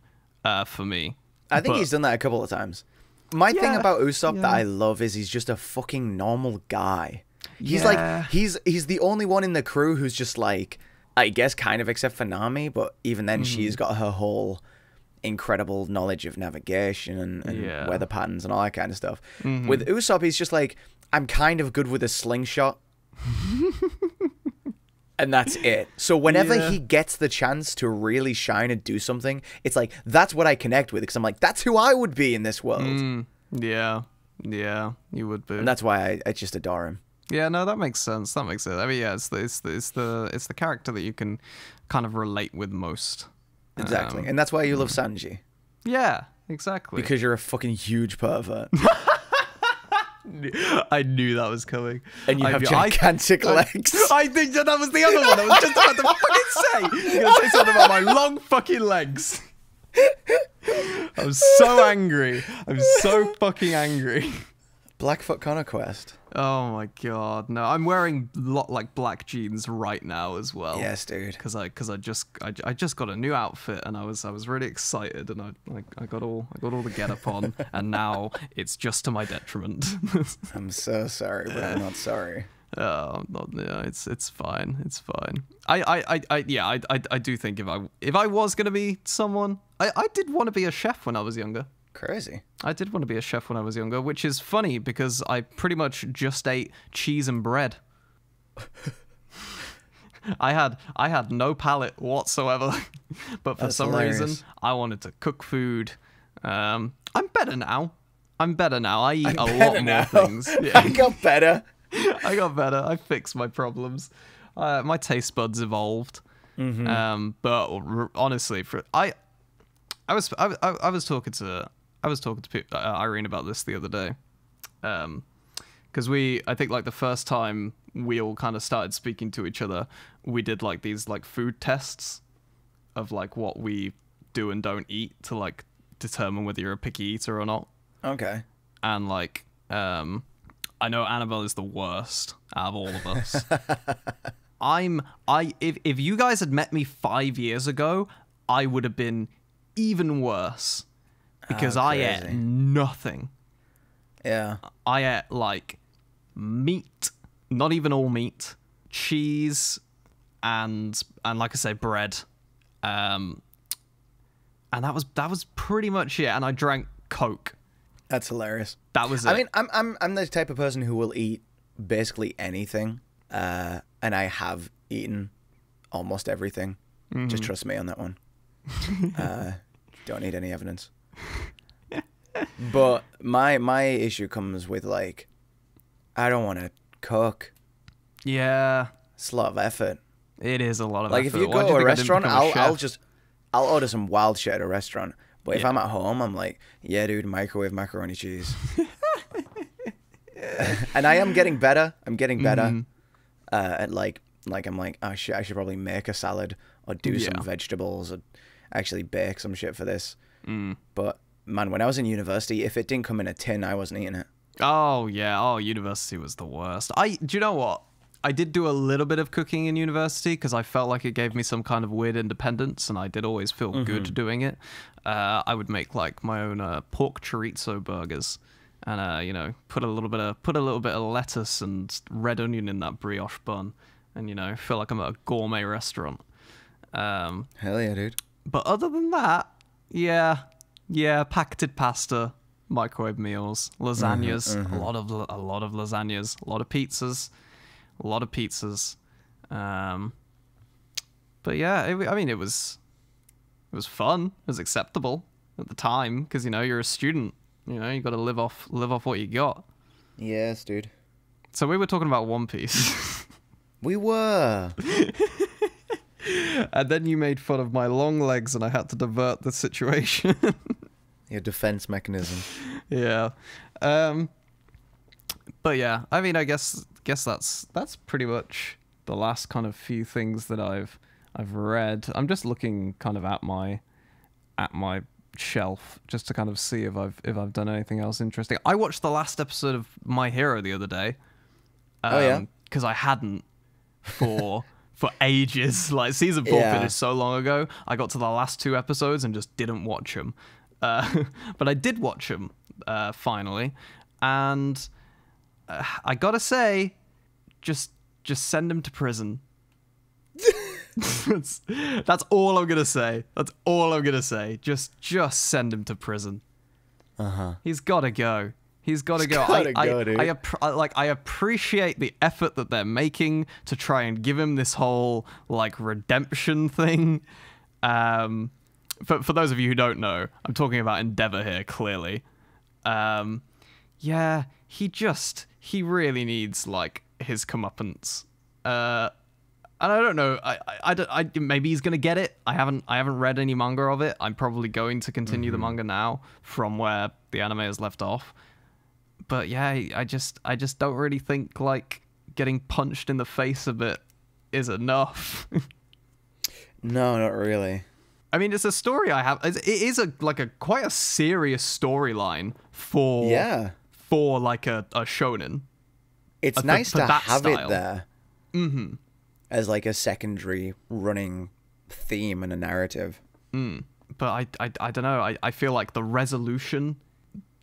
for me. I think he's done that a couple of times. My thing about Usopp that I love is he's just a fucking normal guy. He's like he's the only one in the crew who's just like, I guess kind of except for Nami, but even then she's got her whole incredible knowledge of navigation and weather patterns and all that kind of stuff. With Usopp, he's just like, I'm kind of good with a slingshot. And that's it. So whenever he gets the chance to really shine and do something, it's like, that's what I connect with. Because I'm like, that's who I would be in this world. Yeah, you would be. And that's why I just adore him. Yeah, no, that makes sense. That makes sense. I mean, yeah, it's the character that you can kind of relate with most. Exactly. And that's why you love Sanji. Yeah, exactly. Because you're a fucking huge pervert. I knew that was coming. And you have gigantic legs. I think that was the other one I was just about to fucking say. You're going to say something about my long fucking legs. I'm so angry. I'm so fucking angry. Blackfoot Conquest. Oh my god, no! I'm wearing like black jeans right now as well. Yes, dude. Because I just got a new outfit and I was really excited and I got all the get up on and now it's just to my detriment. I'm so sorry, but I'm not sorry. Oh, not yeah. It's fine. It's fine. I do think if I was gonna be someone, I did want to be a chef when I was younger. Crazy. I did want to be a chef when I was younger, which is funny because I pretty much just ate cheese and bread. I had no palate whatsoever, but for some reason I wanted to cook food. I'm better now. I eat a lot more things. Yeah. I got better. I got better. I fixed my problems. My taste buds evolved. But honestly, I was talking to Irene about this the other day, because I think like the first time we all kind of started speaking to each other, we did like these like food tests of like what we do and don't eat to like determine whether you're a picky eater or not. Okay. And like, I know Annabelle is the worst out of all of us. If you guys had met me 5 years ago, I would have been even worse. Because I ate nothing. Yeah. I ate like meat, not even all meat, cheese, and like I say, bread. And that was pretty much it. And I drank Coke. That's hilarious. That was it. I mean, I'm the type of person who will eat basically anything. And I have eaten almost everything. Just trust me on that one. Don't need any evidence. But my issue comes with like, I don't want to cook. Yeah, it's a lot of effort. It is a lot of like effort. If you go to a restaurant, I'll order some wild shit at a restaurant. But if I'm at home, I'm like, yeah, dude, microwave macaroni cheese. And I am getting better. I'm getting better at like I'm like, oh shit, I should probably make a salad or do some vegetables or actually bake some shit for this. But man, when I was in university, if it didn't come in a tin, I wasn't eating it. Oh yeah, university was the worst. Do you know what? I did do a little bit of cooking in university because I felt like it gave me some kind of weird independence, and I did always feel good doing it. I would make like my own pork chorizo burgers, and put a little bit of lettuce and red onion in that brioche bun, and feel like I'm at a gourmet restaurant. Hell yeah, dude. But other than that, yeah, packeted pasta, microwave meals, lasagnas, a lot of lasagnas, a lot of pizzas. But yeah, it was fun. It was acceptable at the time because you're a student. You got to live off what you got. Yes, dude. So we were talking about One Piece. We were. And then you made fun of my long legs, and I had to divert the situation. Your defense mechanism. Yeah. But yeah, I mean, I guess that's pretty much the last kind of few things that I've read. I'm just looking kind of at my shelf just to kind of see if I've done anything else interesting. I watched the last episode of My Hero the other day. Because I hadn't for ages. Like season 4 finished so long ago. I got to the last 2 episodes and just didn't watch them. But I did watch them finally, and I gotta say, just send him to prison. That's all I'm gonna say. That's all I'm gonna say. Just send him to prison. He's gotta go. He's gotta go. I appreciate the effort that they're making to try and give him this whole like redemption thing. For those of you who don't know, I'm talking about Endeavor here. Clearly, yeah, he really needs like his comeuppance. And I don't know. I maybe he's gonna get it. I haven't read any manga of it. I'm probably going to continue the manga now from where the anime has left off. But yeah, I just don't really think like getting punched in the face a bit is enough. No, not really. I mean, it's a story I have. It is quite a serious storyline for like a shonen. It's nice to have style. It there. Mm-hmm. As like a secondary running theme and a narrative. But I don't know. I feel like the resolution.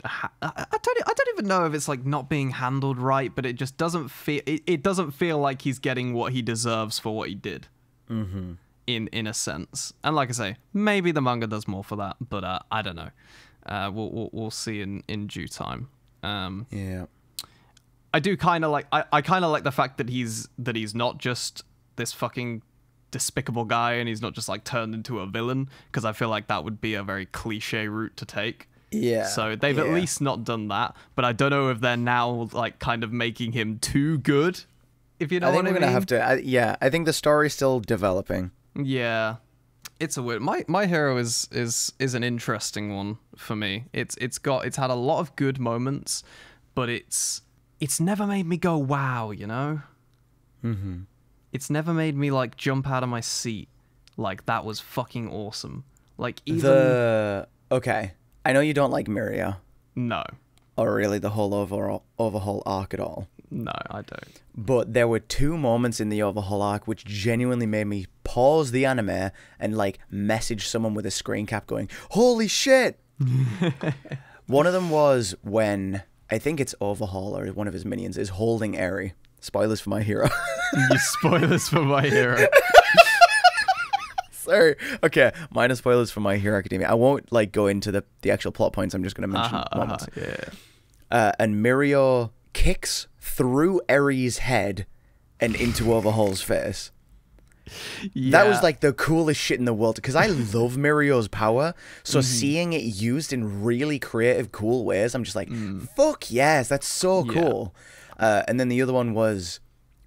I don't even know if it's like not being handled right, but it just doesn't feel. It doesn't feel like he's getting what he deserves for what he did. Mm-hmm. In a sense, and like I say, maybe the manga does more for that, but I don't know. We'll see in due time. Yeah. I do kind of like. I kind of like the fact that he's not just this fucking despicable guy, and he's not just like turned into a villain, because I feel like that would be a very cliche route to take. Yeah. So they've at least not done that, but I don't know if they're now like kind of making him too good. If you know what I mean. I think we're gonna have to. I think the story's still developing. Yeah. It's a weird. My Hero is an interesting one for me. It's had a lot of good moments, but it's never made me go wow, you know? Mm-hmm. It's never made me like jump out of my seat. Like that was fucking awesome. Like even okay. I know you don't like Mirio. No. Or really the whole overhaul arc at all. No, I don't. But there were two moments in the overhaul arc which genuinely made me pause the anime and like message someone with a screen cap going, "Holy shit!" One of them was when I think it's Overhaul or one of his minions is holding Eri. Spoilers for My Hero. You spoilers for My Hero. Sorry. Okay, minor spoilers for My Hero Academia. I won't like go into the actual plot points. I'm just going to mention moments. Yeah. And Mirio kicks through Eri's head and into Overhaul's face. Yeah. That was like the coolest shit in the world because I love Mirio's power. So seeing it used in really creative, cool ways, I'm just like, fuck yes, that's so cool. And then the other one was,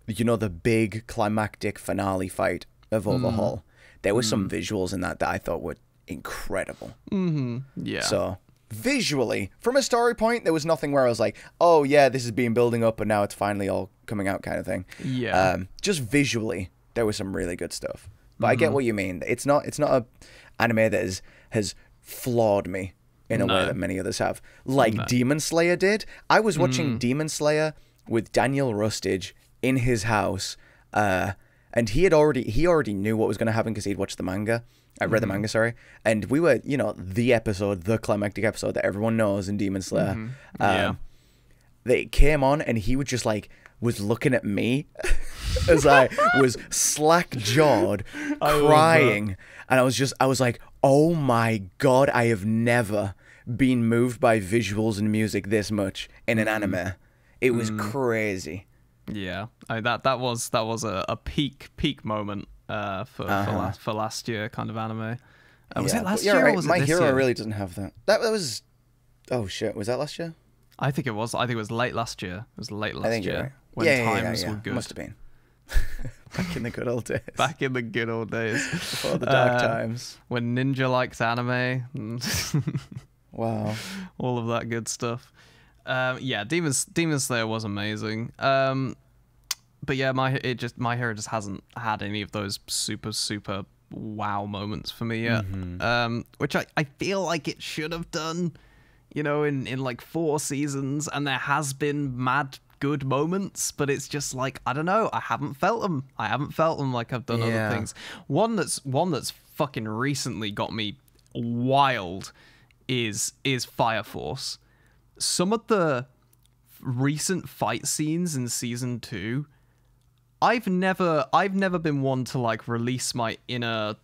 you know, the big climactic finale fight of Overhaul. There were some visuals in that I thought were incredible. Yeah. So visually, from a story point, there was nothing where I was like, oh yeah, this has been building up and now it's finally all coming out kind of thing. Yeah. Just visually, there was some really good stuff. But I get what you mean. It's not a anime that has flawed me in a way that many others have. Like Demon Slayer did. I was watching Demon Slayer with Daniel Rustage in his house, and he already knew what was going to happen because he'd watched the manga. I read the manga, sorry. And we were, you know, the climactic episode that everyone knows in Demon Slayer. They came on and he would just like was looking at me as I was slack-jawed, crying. And I was like, oh my God, I have never been moved by visuals and music this much in an anime. It was crazy. Yeah, that was a peak moment for last year kind of anime. Was it last year? Right. Or was My it this Hero year? really doesn't have that. That was. Oh shit! Was that last year? I think it was. I think it was late last year. It was late last year right. when times were good. Must have been. Back in the good old days. Back in the good old days. Before the dark times. When Ninja likes anime. Wow. All of that good stuff. Yeah, Demon Slayer was amazing. But yeah, My Hero just hasn't had any of those super wow moments for me yet. Which I feel like it should have done, you know, in like 4 seasons, and there has been mad good moments, but it's just like, I don't know, I haven't felt them like I've done other things. One that's fucking recently got me wild is Fire Force. Some of the recent fight scenes in season 2, I've never been one to like release my inner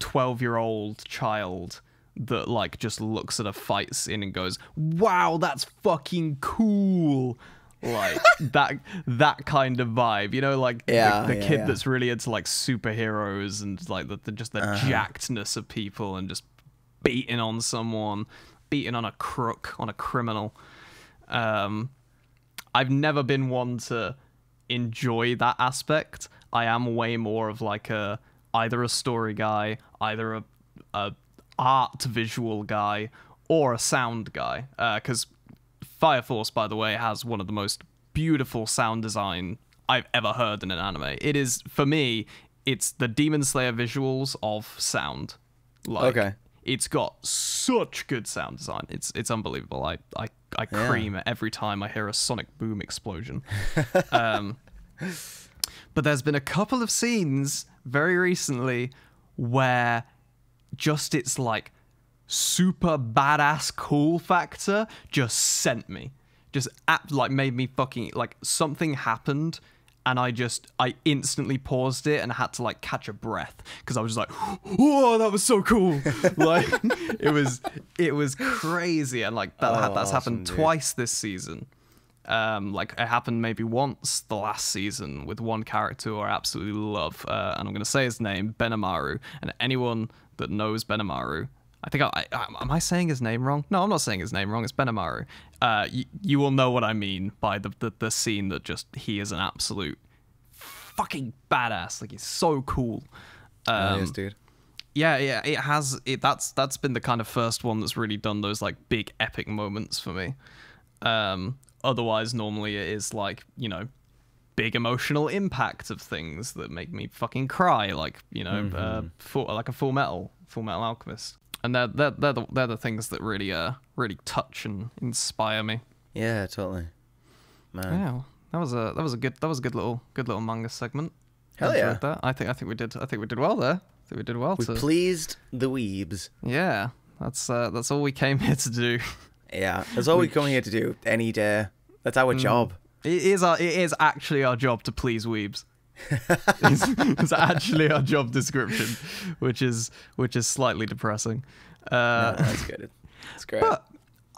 12-year-old child that like just looks at a fight scene and goes, wow, that's fucking cool. Like that kind of vibe, you know, like the kid that's really into like superheroes and like the jackedness of people and just beating on someone, beating on a crook, on a criminal. I've never been one to enjoy that aspect. I am way more of like either a story guy, either a art visual guy, or a sound guy. Because Fire Force, by the way, has one of the most beautiful sound design I've ever heard in an anime. It is, for me, it's the Demon Slayer visuals of sound. Like, okay. It's got such good sound design. It's unbelievable. I cream every time I hear a sonic boom explosion. But there's been a couple of scenes very recently where just its like super badass cool factor just sent me. Just like made me fucking like something happened and I instantly paused it and had to like catch a breath because I was just like, whoa, that was so cool. Like it was crazy. And like that's awesome, happened twice this season. Like it happened maybe once the last season with one character who I absolutely love. And I'm going to say his name, Benamaru. And anyone that knows Benamaru, I think am I saying his name wrong? No, I'm not saying his name wrong. It's Benamaru. You will know what I mean by the scene that just he is an absolute fucking badass. Like he's so cool. Yes, dude. Yeah, it has. That's been the kind of first one that's really done those like big epic moments for me. Otherwise, normally it is like, you know, big emotional impact of things that make me fucking cry, like, you know, like a Full Metal Alchemist. And they're the things that really touch and inspire me. Yeah, totally. Man. Yeah, that was a good little manga segment. Hell yeah. That. I think we did well there. I think we did well. We pleased the weebs. Yeah, that's all we came here to do. Yeah, that's all we come here to do any day. That's our job. It is actually our job to please weebs. It's actually our job description, which is slightly depressing. No, that's good. It's great. But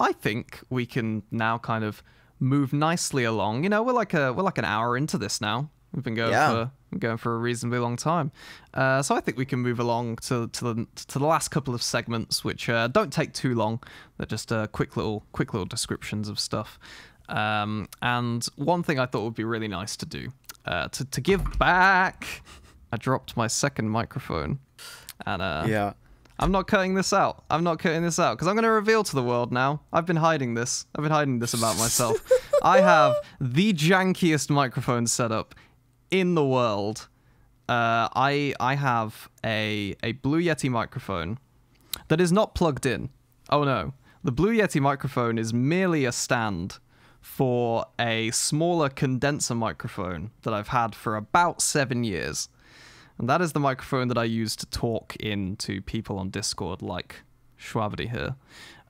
I think we can now kind of move nicely along. You know, we're like an hour into this now. We've been going for a reasonably long time. So I think we can move along to the last couple of segments, which don't take too long. They're just quick little descriptions of stuff. And one thing I thought would be really nice to do, to give back. I dropped my second microphone, and I'm not cutting this out. I'm not cutting this out because I'm going to reveal to the world now. I've been hiding this about myself. I have the jankiest microphone setup in the world. I have a Blue Yeti microphone that is not plugged in. Oh no, the Blue Yeti microphone is merely a stand for a smaller condenser microphone that I've had for about 7 years. And that is the microphone that I use to talk into people on Discord like Shwabadi here.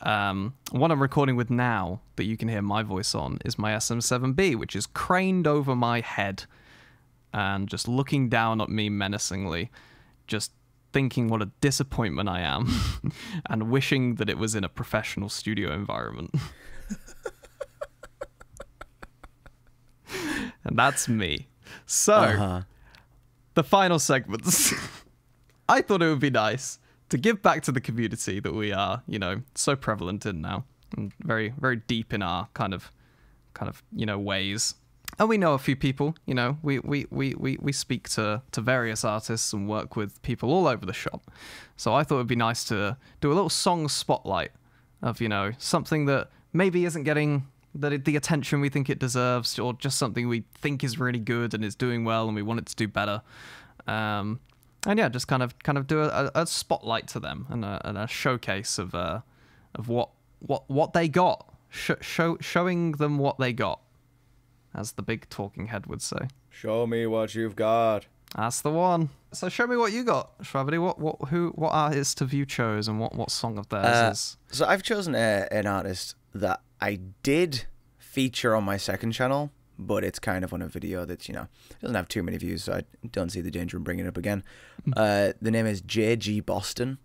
What I'm recording with now that you can hear my voice on is my SM7B, which is craned over my head and just looking down at me menacingly, just thinking what a disappointment I am and wishing that it was in a professional studio environment. And that's me. So, the final segments. I thought it would be nice to give back to the community that we are, you know, so prevalent in now, and very, very deep in our kind of, you know, ways. And we know a few people, you know, we speak to various artists and work with people all over the shop. So I thought it would be nice to do a little song spotlight of, you know, something that maybe isn't getting the attention we think it deserves, or just something we think is really good and is doing well and we want it to do better. And yeah, just kind of do a spotlight to them and a showcase of what they got, showing them what they got, as the big talking head would say. Show me what you've got. That's the one. So show me what you got, Shwabadi. What artist have you chose, and what song of theirs is? So I've chosen an artist that I did feature on my second channel, but it's kind of on a video that, doesn't have too many views, so I don't see the danger in bringing it up again. The name is JG Boston,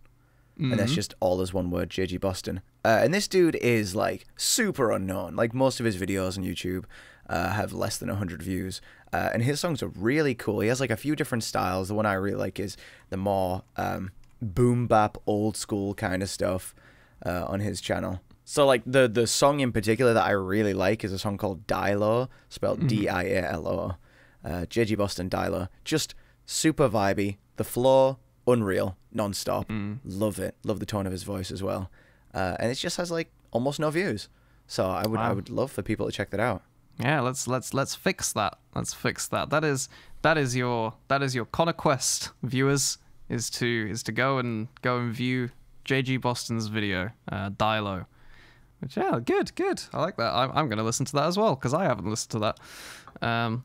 and that's just all as one word, JG Boston. And this dude is, like, super unknown. Like, most of his videos on YouTube have less than 100 views. And his songs are really cool. He has, like, a few different styles. The one I really like is the more boom bap, old school kind of stuff on his channel. So, like, the song in particular that I really like is a song called Dilo, spelled D-I-A-L-O. JG Boston, Dilo. Just super vibey. The flow, unreal, non-stop. Love it. Love the tone of his voice as well. And it just has, like, almost no views. So I would love for people to check that out. Yeah, let's fix that. Let's fix that. That is your Conquest, viewers, is to go and view JG Boston's video, Dilo. Which, yeah, good. I like that. I'm gonna listen to that as well, because I haven't listened to that.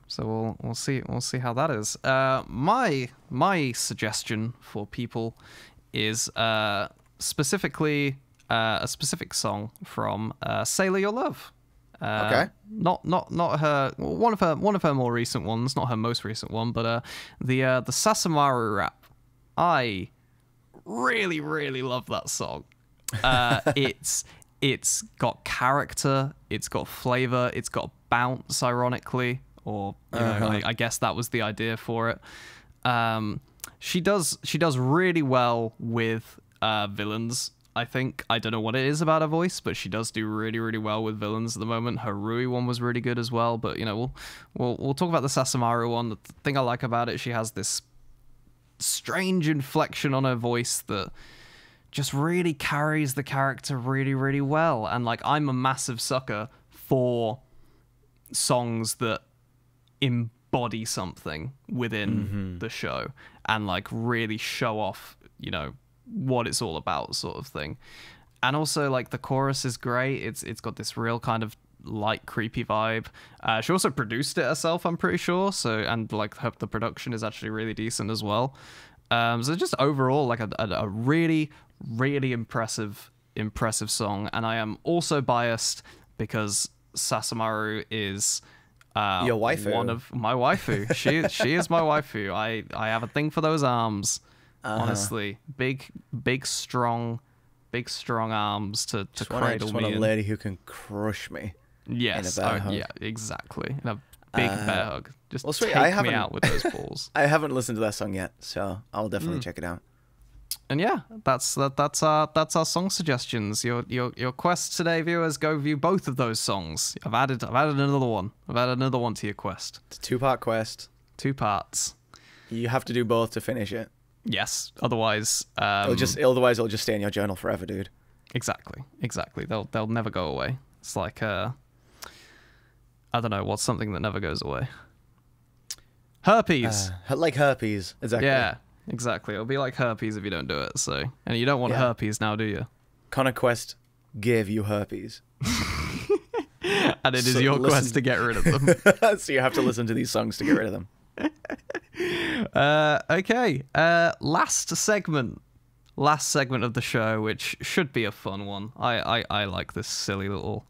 So we'll see how that is. My suggestion for people is specifically a specific song from Sailor Your Love. Okay. Not her. One of her more recent ones, not her most recent one, but the Sasamaru rap. I really love that song. It's got character, it's got flavor, it's got bounce, ironically, or I guess that was the idea for it. She does really well with villains. I think, I don't know what it is about her voice, but she does do really well with villains at the moment. Her Rui one was really good as well, but we'll talk about the Sasamaru one. The thing I like about it, she has this strange inflection on her voice that just really carries the character really well. And, like, I'm a massive sucker for songs that embody something within the show and, like, really show off, what it's all about, sort of thing. And also, like, the chorus is great. It's got this real kind of light creepy vibe. She also produced it herself, I'm pretty sure, and like the production is actually really decent as well. So just overall, like, a really impressive song. And I am also biased because Sasamaru is your waifu. One of my waifu. She is my waifu. I have a thing for those arms. Honestly, big strong arms to cradle me. Want a lady who can crush me. Yes, in a bear hug. Yeah, exactly. In a big bear hug. Just take me out with those balls. I haven't listened to that song yet, so I'll definitely check it out. And yeah, that's our song suggestions. Your quest today, viewers, go view both of those songs. I've added another one. I've added another one to your quest. It's a 2-part quest. 2 parts. You have to do both to finish it. Yes. Otherwise, otherwise it'll just stay in your journal forever, dude. Exactly. They'll never go away. It's like I don't know, what's something that never goes away? Herpes. Like herpes, exactly. Yeah, exactly. It'll be like herpes if you don't do it. So, and you don't want herpes now, do you? Conquest gave you herpes. And it is your quest to get rid of them. So you have to listen to these songs to get rid of them. Okay. Last segment of the show, which should be a fun one. I like this silly little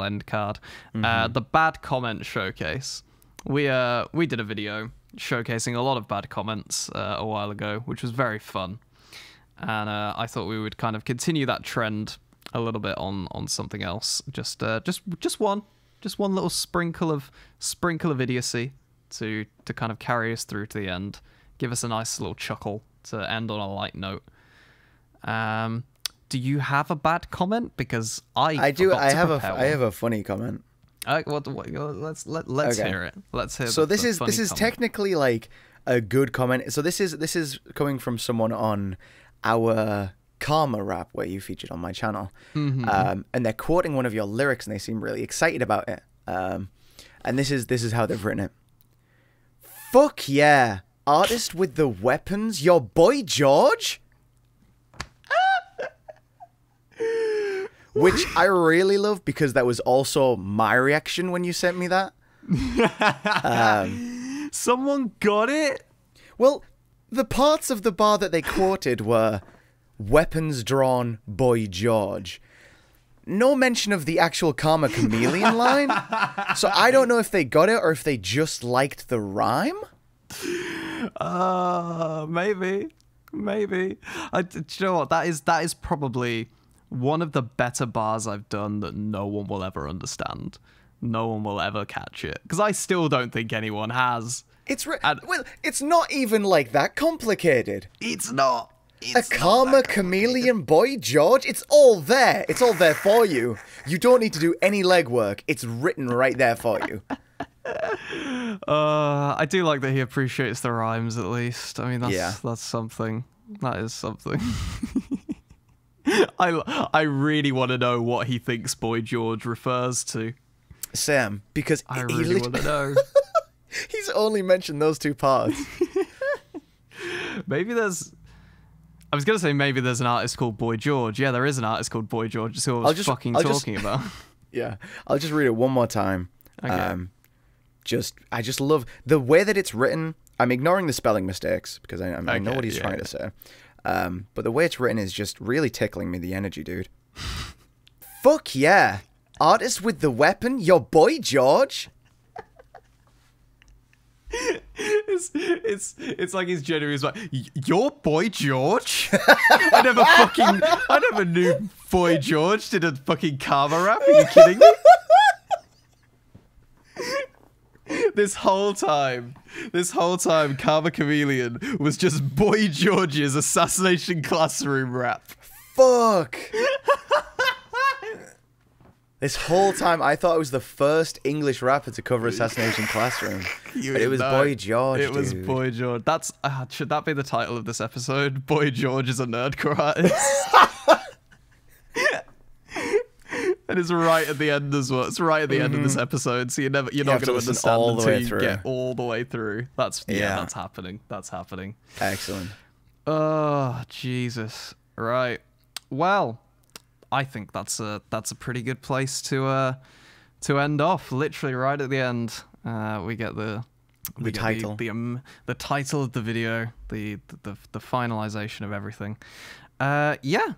end card. The bad comment showcase. We did a video showcasing a lot of bad comments a while ago, which was very fun. And I thought we would kind of continue that trend a little bit on something else. Just one little sprinkle of idiocy to kind of carry us through to the end. Give us a nice little chuckle to end on a light note. Do you have a bad comment? Because I do. I have a funny comment. Let's hear it. Let's hear. So this is technically like a good comment. So this is coming from someone on our Karma rap where you featured on my channel, and they're quoting one of your lyrics and they seem really excited about it. And this is how they've written it. Fuck yeah, artist with the weapons, your boy George. Which I really love because that was also my reaction when you sent me that. Someone got it? Well, the parts of the bar that they quoted were weapons drawn, Boy George. No mention of the actual Karma Chameleon line. So I don't know if they got it or if they just liked the rhyme. Maybe. Do you know what? That is probably one of the better bars I've done that no one will ever understand. No one will ever catch it. Because I still don't think anyone has. Well, it's not even like that complicated. It's not. A Karma Chameleon Boy George? It's all there. It's all there for you. You don't need to do any legwork. It's written right there for you. I do like that he appreciates the rhymes at least. I mean, that's something. That is something. I really want to know what he thinks Boy George refers to. Sam, because I really want to know. He's only mentioned those two parts. Maybe there's... I was going to say maybe there's an artist called Boy George. Yeah, there is an artist called Boy George. That's who I was talking about. Yeah, I'll just read it one more time. Okay. I just love the way that it's written. I'm ignoring the spelling mistakes because I know what he's trying to say. But the way it's written is just really tickling me, the energy, dude. Fuck yeah. Artist with the weapon, your Boy George. It's like he's genuinely like, your Boy George? I never knew Boy George did a fucking Karma rap. Are you kidding me? This whole time, Karma Chameleon was just Boy George's Assassination Classroom rap. Fuck. This whole time, I thought it was the first English rapper to cover Assassination Classroom. But it was Boy George, It was Boy George. That's should that be the title of this episode? Boy George is a nerdcore artist. And it's right at the end as well. It's right at the end of this episode, so you're not going to understand until you get all the way through. That's happening. That's happening. Excellent. Oh, Jesus. Right. Well, I think that's a pretty good place to end off. Literally right at the end, we get the title, the title of the video, the finalization of everything. Yeah.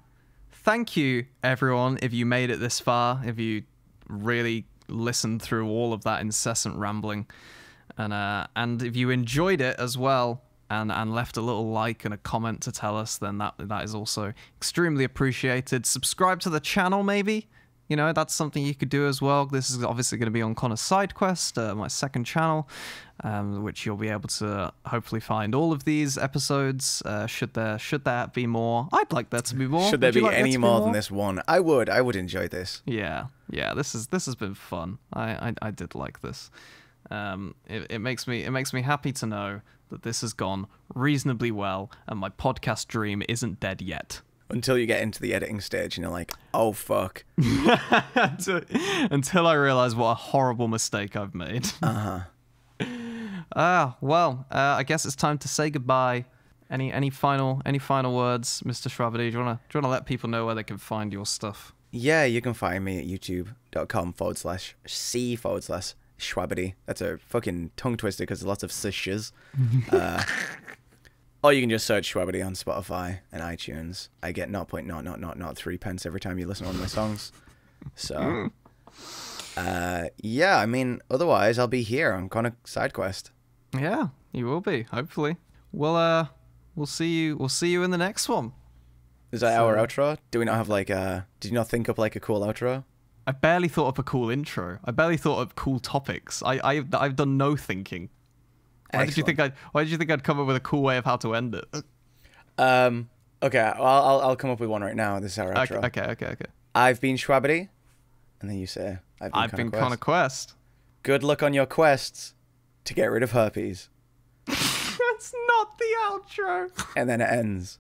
Thank you, everyone. If you made it this far, if you really listened through all of that incessant rambling, and if you enjoyed it as well. And left a little like and a comment to tell us, then that is also extremely appreciated. Subscribe to the channel, maybe. You know, that's something you could do as well. This is obviously going to be on Connor's Side Quest, my second channel, which you'll be able to hopefully find all of these episodes. Should there be more? I'd like there to be more. Should there be any more than this one? I would enjoy this. Yeah. This has been fun. I did like this. It makes me happy to know that this has gone reasonably well and my podcast dream isn't dead yet. Until you get into the editing stage and you're like, oh fuck. Until I realize what a horrible mistake I've made. Well, I guess it's time to say goodbye. Any final words, Mr. Shwabadi? Do you wanna let people know where they can find your stuff? Yeah, you can find me at youtube.com/c/Shwabadi. That's a fucking tongue twister because there's lots of sishes. Or you can just search Shwabadi on Spotify and iTunes. I get 0.003 pence every time you listen to one of my songs. So, yeah, I mean, otherwise I'll be here on Connor Side Quest. Yeah, you will be, hopefully. We'll see you in the next one. Is that our outro? Do we not have like did you not think up like a cool outro? I barely thought up a cool intro. I barely thought of cool topics. I've done no thinking. Why did you think I'd come up with a cool way of how to end it? Okay, I'll come up with one right now. This is our outro. Okay. I've been Shwabadi, and then you say I've been Connor Quest. Good luck on your quests to get rid of herpes. That's not the outro. And then it ends.